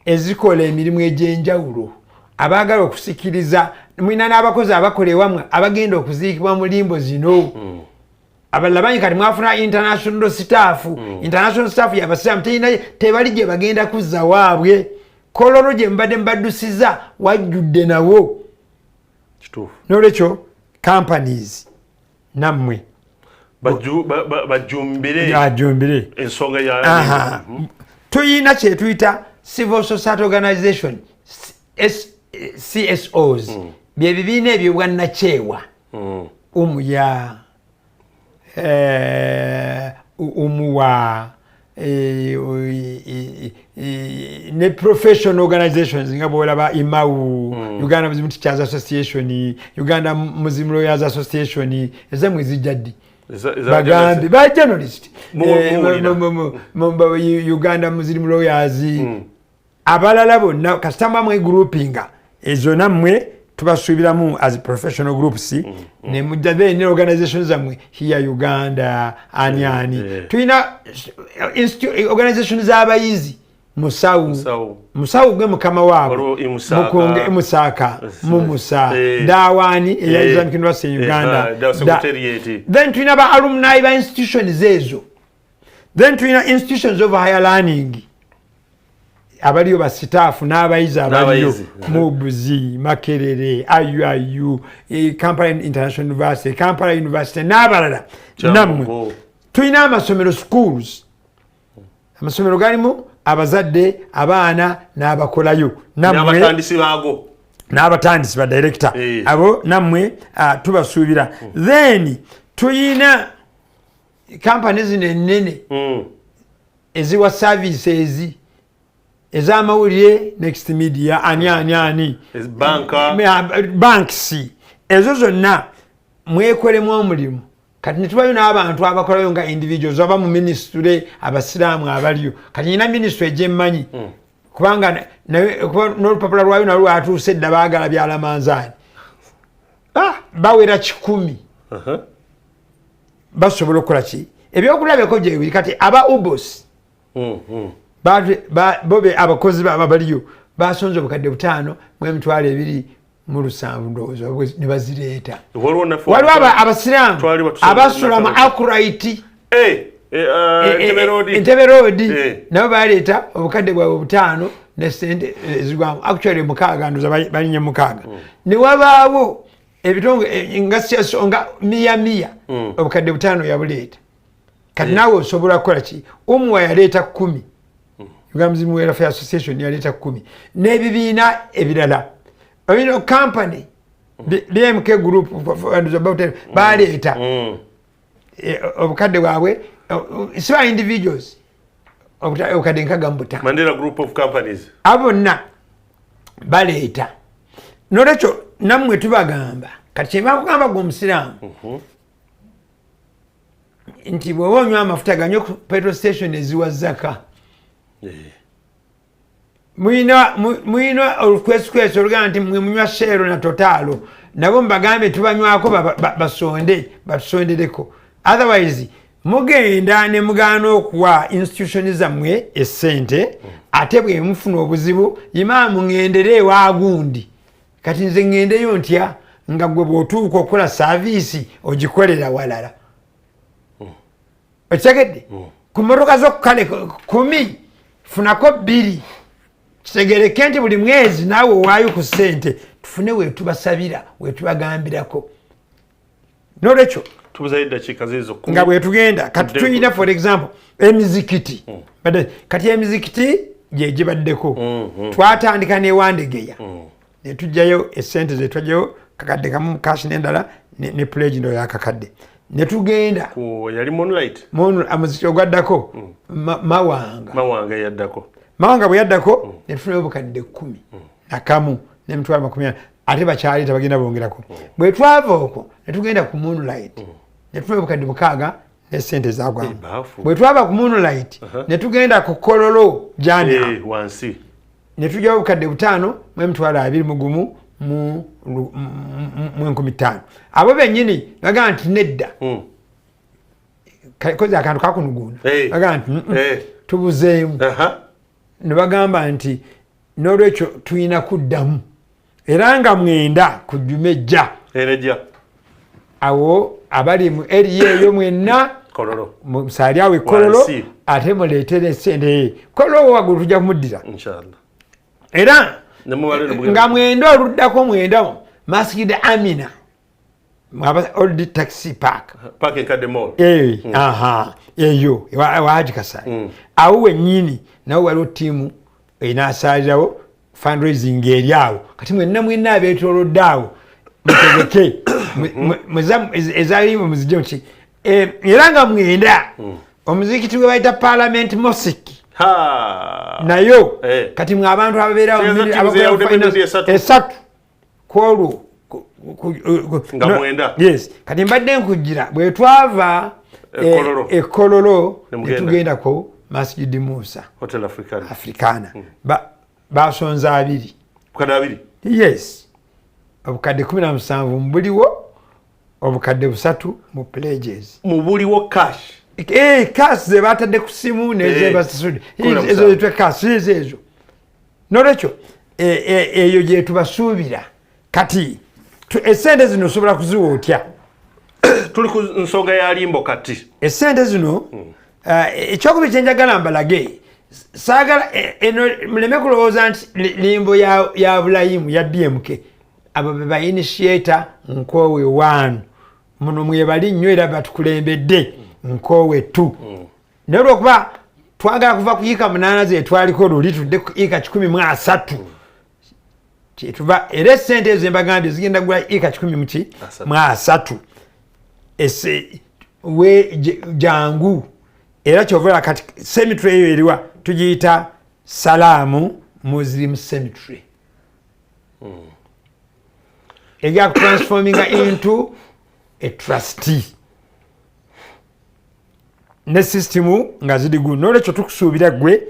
ezikola emirimu egy'enjawulo abaagala okusikiriza mwina n'abakozi abakola ewamwe abagenda okuziikibwa mu limbo zino abalala banyi kati mwafuna international staff yabasiraamu tebali gye bagenda kuzza waabwe kololo gye mbadde mbaddusiza wajjudde nawo n'olwekyo companies nammwe bajumbire ensonga ya tuyina kyetuyita civil society organization CSOs bye bibiina ebyo bwannakyewa umuya umuwa ne professional organizations nga bwolaba Imam, Uganda Muslim Teachers Association, Uganda Muslim Lawyers Association, ezamwe zijjaddi bagambi ba journalist Uganda Muslim Lawyers abalala bonna kasitamba mwe groupinga ezo nammwe tubasuubiramu as professional groups ne mujjade ne organizations zamwe here Uganda ani tuyina organizations z'abayizi musawu gwe mukama waabo mukonge musaka mumusa dawani eya Islamic University Uganda then tuyina ba alumni ba institutions ezo then tuyina institutions of higher learning abaliyo ba staff n'abayizi abaliyo Mubuzi Makerere IUIU Kampala International University Kampala University n'abalala namwe tuyina amasomero schools amasomero galimu abazadde abaana n'abakolayo namwe n'abatandisi ba director abo namwe tubasuubira then tuyina companies ennene eziwa services ez'amawulire next media ani banks ezo zonna mwekolemu omulimu kati netubayo n'abantu abakolayo nga individuals oba mu ministry abasiraamu abaliyo kati nyina ministry egyemmanyi kubanga n'olupapula lwayo nalwo atuuse edda baagala byalamanzaani bawera 10 basobola okukola ki ebyokulabeko gyebiri kati aba ubos bobe abakozi abaliyo basonze obukadde 5 mu emitwalo 207 ndowooza ne bazireeta waliwo abasiraamu abasula mu akurayiti Entebbe Road nabo baleeta obukadde bwabwe 5 ne sente ezigwamu actually 6 ndoza balinye 6 ne wabaawo ebitongo nga mia obukadde 5 yabuleeta kati nawe osobola kukola ki omuwa yaleeta 10 Uganda Muslim Welfare Association yaleeta 10 n'ebibiina ebirala oyina company BMK group baleeta obukadde bwabwe siba individuals obukadde 65 Mandela group of companies abonna baleeta n'olwekyo nammwe tubagamba kati kyebakugamba gwe omusiraamu nti bw'oba onywa amafuta ganywe ku petrol station eziwa zaka muyina olukwesikwesi olugamba nti mwe munywa Shell na Total nabo mbagambe tubanywako batusondereko otherwise mugenda ne mugaana okuwa institution zammwe essente ate bwe mufuna obuzibu Imam ŋŋendere ewa gundi kati nze ŋŋendeyo ntya nga gwe bw'otuuka okukola saavisi ogikolera walala okitegedde ku mmotoka z'okukale 10 funako 2 kitegereke nti buli mwezi naawe owaayo ku ssente tufune wetubasabira wetubagambirako n'olwekyo tubuzayo eddakiika zeezo nga bwetugenda kati tuyina for example emizikiti kati emizikiti gyegibaddeko twatandika newandegeya netugjayo esente zetwajjayo kakadde kamu kashi n'endala ne pledge ndo yakakadde netugenda yali Moonlight amuziki ogwaddako mawanga yaddako mawanga bwe yaddako netufunayo obukadde 10 nakamu n'emitwalo 10 ate bakyali tabagenda bongerako bwe twava okwo netugenda ku Moonlight netufunayo obukadde 6 n'essente zagwamu bwe twava ku Moonlight netugenda ku Kololo jana wansi netujjayo obukadde 5 n'emitwalo 21 mu 15 abo bennyini bagamba nti nedda kozi akantu kakunugunda bagamba nti tubuzeemu ne bagamba nti n'olwekyo tulina kuddamu era nga 9 ku Jumejja awo abali mu eriya eyo mwenna musaali awo Kololo ate muleetere essente Kololo waggulu tujja kumuddira era nga 9 oluddako 9 Masjid Amina old taxi park eyo Haji Kasai awo wennyini nawo waliwo ttiimu enaasalirawo fundraising eri awo kati mwenna abeetoolodde awo mutegeke ezalimu muzijje muki era nga 9 omuzikiti gwe bayita Parliament Mosque nayo kati mwe abantu ababeerawo esatu kwolwo yes kati mbadde nkujjira bwe twava Kololo netugendako Masjid Musa Hotel Africana basonza 2 yes obukadde 17 mubuliwo obukadde 3 mu pledges mubuliwo cash cash ze batadde ku simu nezebasasudi ezo zitwe cash ezo n'olwekyo eyo gye tubasuubira kati essente zino osobola kuziwa otya tuli ku nsonga ya limbo kati essente zino ekyokubi kyenjagala mbalage saagala muleme kulowooza nti limbo ya bulayimu ya BMK abo be bainitiator Nkoowe 1 muno mwebali nnyo era batukulembedde Nkoowe 2 naye olwokuba twagala kuva ku yiika 8 zetwaliko luli tudde ku yiika 13 kyetuva era essente ezo embagambye zigenda kugula yiika 13 jangu era kyovera kati cemetery eyo eriwa tugiyita Salaamu Muslim Cemetery ega transforming into a trustee ne system nga zidi gu n'olwekyo tukusuubira gwe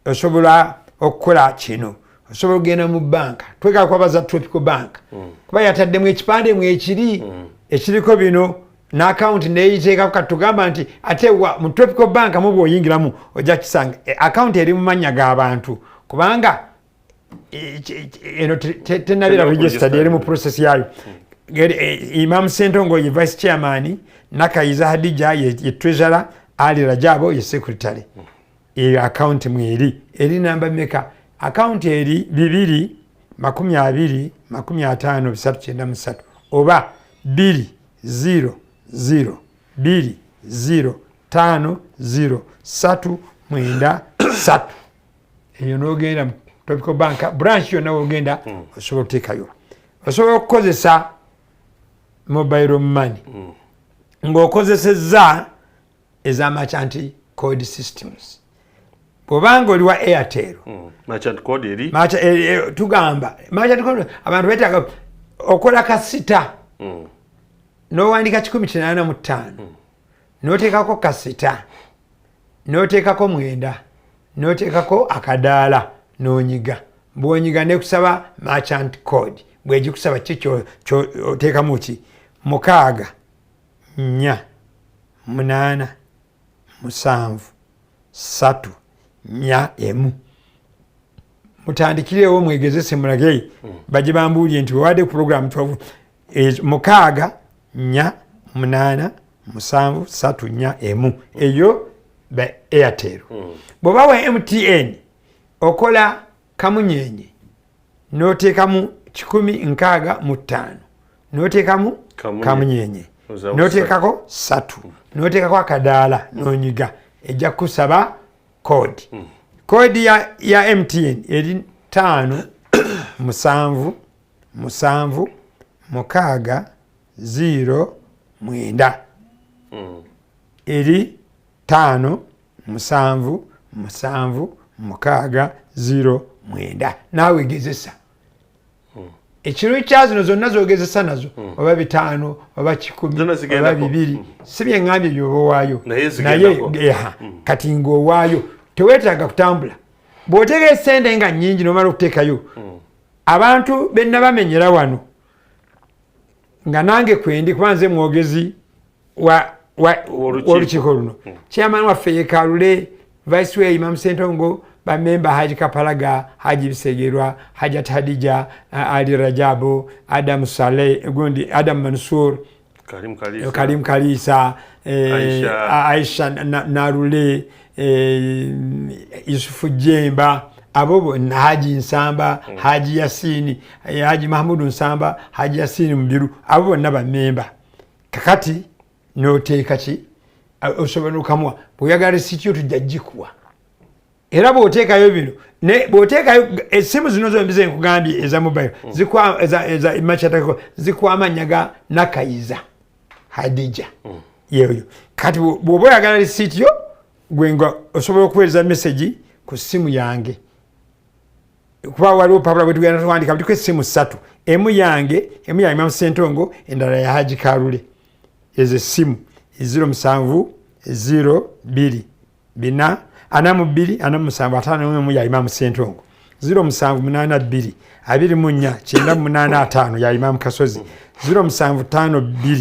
osobola okukola kino osobola okugenda mu banka twekala kwabaza Tropical Bank kuba yataddemu ekipande mu ekiriko bino n'account neyiteekako kati tugamba nti ate mu Tropical Bank mu bw'oyingiramu ojja kisanga account eri mu mannya g'abantu kubanga eno tenabira registered eri mu process yayo Imam Sentongo ye vice chairman Nakayiza Hadija ye treasurer Ali Rajabo ye secretary eyo account mweri eri namba meka account eri 220 oba 2005003 eyo n'ogenda mu Tropical Bank branch yonna wogenda osobola okuteekayo osobola okukozesa mobile money ng'okozesezza ez'amachanti code systems bw'obanga oli wa Airtel merchant code eri tugamba merchant code abantu beetaaga okola kasita n'owandika 185 n'oteekako kasita n'oteekako 9 n'oteekako akadaala n'onyiga bw'onyiga nekusaba merchant code bwegikusaba kikyo oteekamu ki 6 4 8 7 3 4 1 mutandikirewo mwegezese mulage baje bambuulye nti wadde program 12 6 4 8 734 eyo ba Airtel bwoba wa MTN okola kamunyenye notekamu 165 notekamu kamunyenye notekako 3 notekako akadaala nonyiga ejja kusaba kodi ya MTN eri 5 7 7 6 0 9 eri 5 7 7 6 0 9 nawe gezesa ekiro kyazino zonna zogezesa nazo oba 5 oba 10 oba 2 sibye ngambye byobowaayo naye kati ng'owaayo teweetaaga kutambula bw'oteeka esente nga nnyingi n'omala okuteekayo abantu benna bamenyera wano nga nange kwendi kuba nze mwogezi w'olukiiko luno chairman waffe Yekalule vice way Imam Sentongo bamemba Haji Kapalaga Haji Bisegerwa Hajat Hadija Ali Rajabu Adam Saleh gundi Adam Mansur Karim Kalisa Aisha Narule Yusufu Jemba abobo na Haji Nsamba Haji Yasini Haji Mahmudu Nsamba Haji Yasini Mbiru abobo naba memba kakati noteeka ki osobola okamwa bw'oyagala sityo tujjajjikuwa era bw'oteekayo bino bw'oteekayo essimu zino zombi ze nkugambye eza mobile eza machatako zikwamanyaga Nakayiza Hadija yeyo kati bw'oba oyagala sityo gwenga osobola okuweereza message ku simu yange kuba waliwo pabula bwe tugenda tuwandika buliko essimu 3 emu yange emu ya Imam Sentongo endala ya Haji Kalule eze simu 0702 bina anamu 2 anamu 7 5 ya Imam Sentongo 0782 24 985 ya Imam Kasozi 0752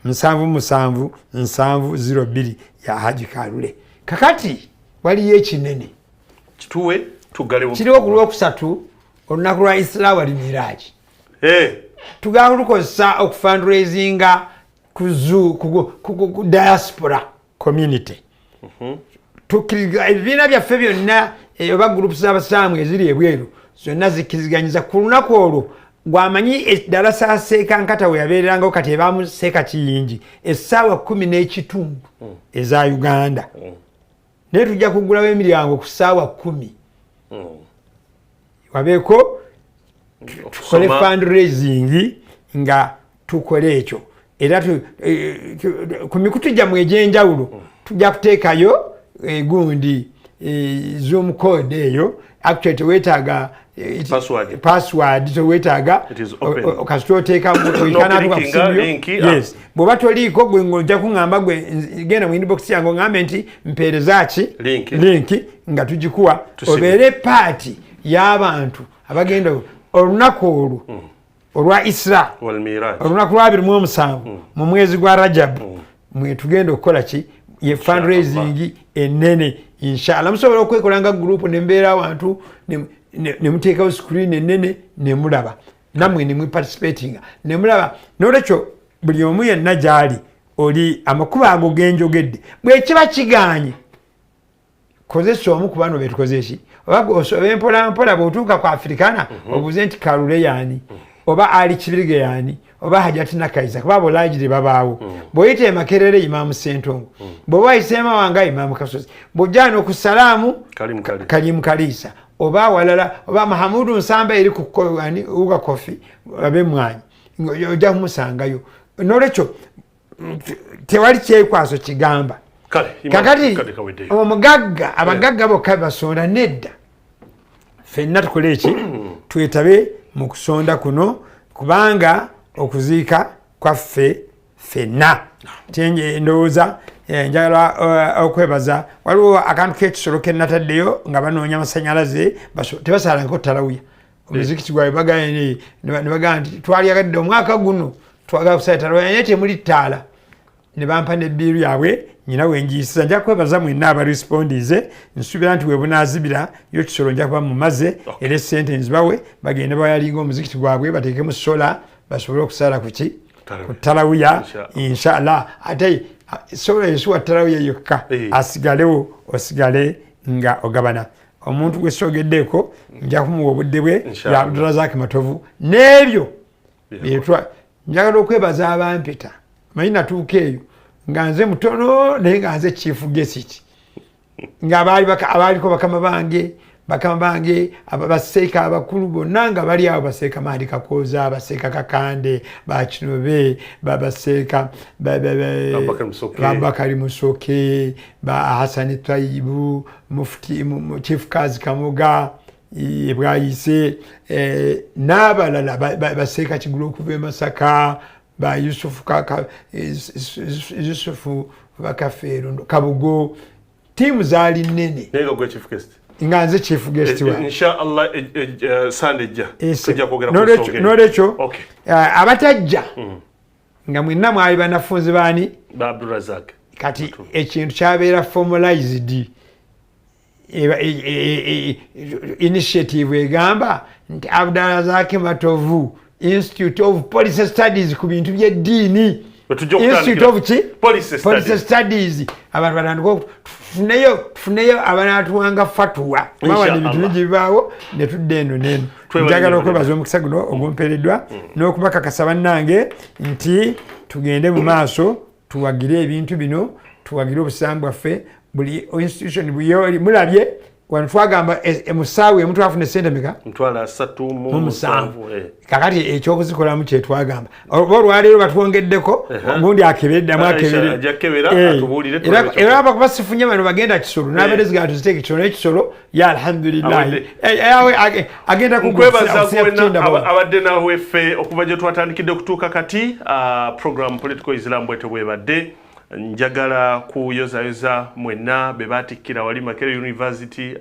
77 702 ya Haji Kalule kakati wali yekinene kituwe tugale kiriwo ku Lwokusatu olunaku lwa Isra wali Miraji tugamba lukozesa okufundraisinga ku diaspora community tukiriza ebibiina byaffe byonna oba gurupu z'abasaamu eziri ebweru zonna zikiriziganyiza ku lunaku olwo gwamanyi eddala saaseekankata we yabeererangawo kati ebaamuseeka kiyingi essaawa 10:30 eza Uganda naye tujja kugulawo emiryango ku ssaawa 10 wabeeko tukole fundraising nga tukole ekyo era ku mikutu gyammwe egy'enjawulo tujja kuteekayo gundi zoom code eyo actually teweetaaga password teweetaaga kasita oteekamu yes bw'oba toliiko gwe ng'ojja kuŋŋamba gwe genda mu inbox yange oŋŋambe nti mpeereza ki linki nga tugikuwa obeere paati y'abantu abagenda olunaku olwo olwa Isra olunaku lwa 27 mu mwezi gwa Rajabu mwe tugenda okukola ki ye fundraising enene inshallah musobola okwekolanga group nembeera abantu ne muteekawo screen enene ne mulaba namwe ne participating ne mulaba n'olwekyo buli omu yenna gyali oli amakuba ago genjogedde bwe kiba kiganye kozesa omu ku bano betukoze eki oba osobe mpola bw'otuuka ku Afrikaana obuze nti Kalule yaani oba Ali Kibirige yaani oba Hajati Nakayiza kuba Bolagire babaawo bw'oyita e Makerere Imam Sentongo bw'oba wayiseema wanga Imam Kasozi bw'ojja n'okussalaamu Kalimu Kalisa oba walala oba Mahamudu Nsamba eri ku Uga Kofi abe mwanyi ojja kumusangayo n'olwekyo tewali kyekwaso kigamba kakati omugagga abagagga bokka basonda nedda ffenna tukole eki twetabe mu kusonda kuno kubanga okuziika kwaffe ffenna ndowooza njagala okwebaza waliwo akantu k'ekisolo ke nataddeyo nga banoonya amasanyalaze tebasalanko talawuya omuzikiti gwabwe bagamba nti twalyagadde omwaka guno twagala kusala talawuya naye temuli ttaala ne bampa n'ebbiiru yabwe nyina wenjiyisiza nja kwebaza mwenna abarespondize nsuubira nti webunaazibira yo kisolo nja kuba mumaze era essente nzibawe bagende bayalinga omuzikiti gwabwe bateekemu sola basobole okusala kuki ku talawuya inshallah ate sola esuwattalawo ye yokka asigalewo osigale nga ogabana omuntu gwe soogeddeeko nja kumuwa obudde bwe ya Abdulrazak Matovu n'ebyo njagala okwebaza abampeta manyi natuuka eyo nga nze mutono naye nga nze chief guest nga abaaliko bakama bange abaseeka abakulu bonna nga bali awo baseeka Madi Kakoza baseeka Kakande bakinobe baseeka Babakari Musoke Hasani Twayibu Mufti Chief Kazi Kamoga Bwayise n'abalala baseeka Kigulu okuva e Masaka ba Yusufu Bakafeero Kabugo tiimu zaali nnene nga nze chief guest wa inshallah Sunday ja tujja kwogera ku nsonga n'olwekyo abatajja nga mwenna mwali banafunzi baani ba Abdulrazak kati ekintu kyabeera formalized initiative egamba nti Abdulrazak Matovu Institute of Policy Studies ku bintu by'eddiini Institute of Policy Studies abantu batandika tufuneyo abanatuwanga fatwa mawana ebintu bingi bibaawo ne tudde eno n'eno njagala okwebaza omukisa guno ogumpeereddwa n'okubakakasa bannange nti tugende mu maaso tuwagire ebintu bino tuwagire obusamu bwaffe buli institution mulabye wano twagamba emusaawe emu twafuna esente meka $3.7 kakati ekyokuzikolamu kyetwagamba oba olwaleero batwongeddeko ogundi akebeddamu era abakuba sifunye bano bagenda Kisolo n'abaddezi ga tuziteeke Kisolo n'ekisolo ya alhamdulillahi agenda kukwebaza abadde naweffe okuva gye twatandikidde okutuuka kati program Political Islam bwete bwebadde njagala kuyozayoza mwenna be batikkira wali Makerere University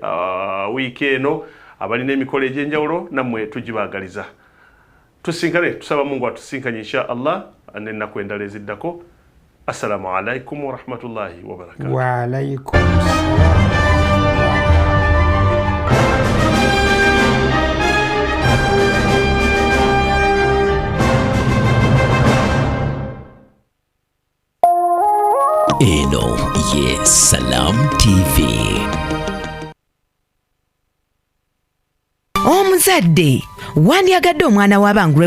wiiki eno abalina emikolo egy'enjawulo nammwe tugibaagaliza tusinkane tusaba Mungu atusinkanye insha Allah n'ennaku endala eziddako. Assalamu alaikum wa rahmatullahi wa barakatuh. Wa alaikum eno ye Salam TV. Omuzadde wandyagadde omwana w'abangulwe